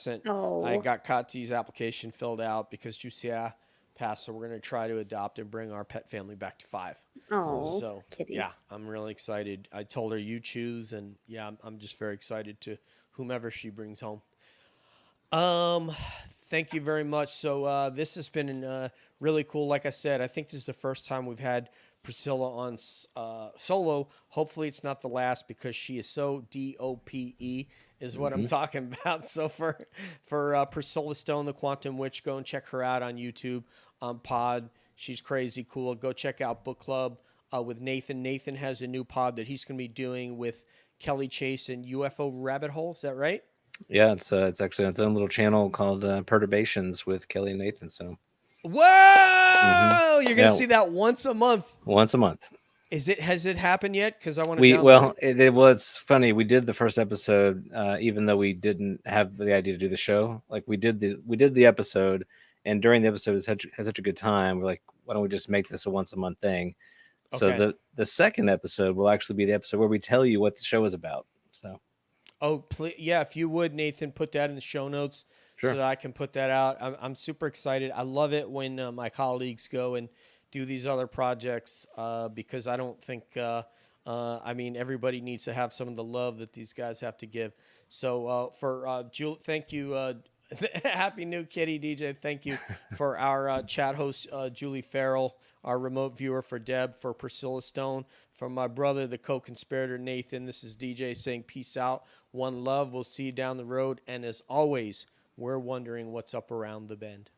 got Kati's application filled out because Jusia passed, so we're going to try to adopt and bring our pet family back to 5. Oh, so kitties. Yeah, I'm really excited. I told her you choose, and yeah, I'm just very excited to whomever she brings home. Thank you very much. So this has been really cool. Like I said, I think this is the first time we've had Priscilla on solo. Hopefully it's not the last because she is so DOPE is what I'm talking about. So for Pricilla Stone, the Quantum Wytch, go and check her out on YouTube, pod. She's crazy cool. Go check out Book Club with Nathan. Nathan has a new pod that he's going to be doing with Kelly Chase and UFO Rabbit Hole. Is that right? Yeah, it's actually its own little channel called Perturbations with Kelly and Nathan. So, whoa! You're gonna see that once a month. Once a month. Has it happened yet? Because I want to. Well, it's funny. We did the first episode, even though we didn't have the idea to do the show. We did the episode, and during the episode, had such a good time. We're like, why don't we just make this a once a month thing? Okay. So the second episode will actually be the episode where we tell you what the show is about. So. Oh, please, yeah, if you would, Nathan, put that in the show notes so that I can put that out. I'm super excited. I love it when my colleagues go and do these other projects because I don't think I mean, everybody needs to have some of the love that these guys have to give. So for Julie, thank you. Happy New Kitty, DJ. Thank you for our chat host, Julie Farrell, our remote viewer for Deb, for Pricilla Stone, for my brother, the co-conspirator, Nathan. This is DJ saying peace out. One love. We'll see you down the road. And as always, we're wondering what's up around the bend.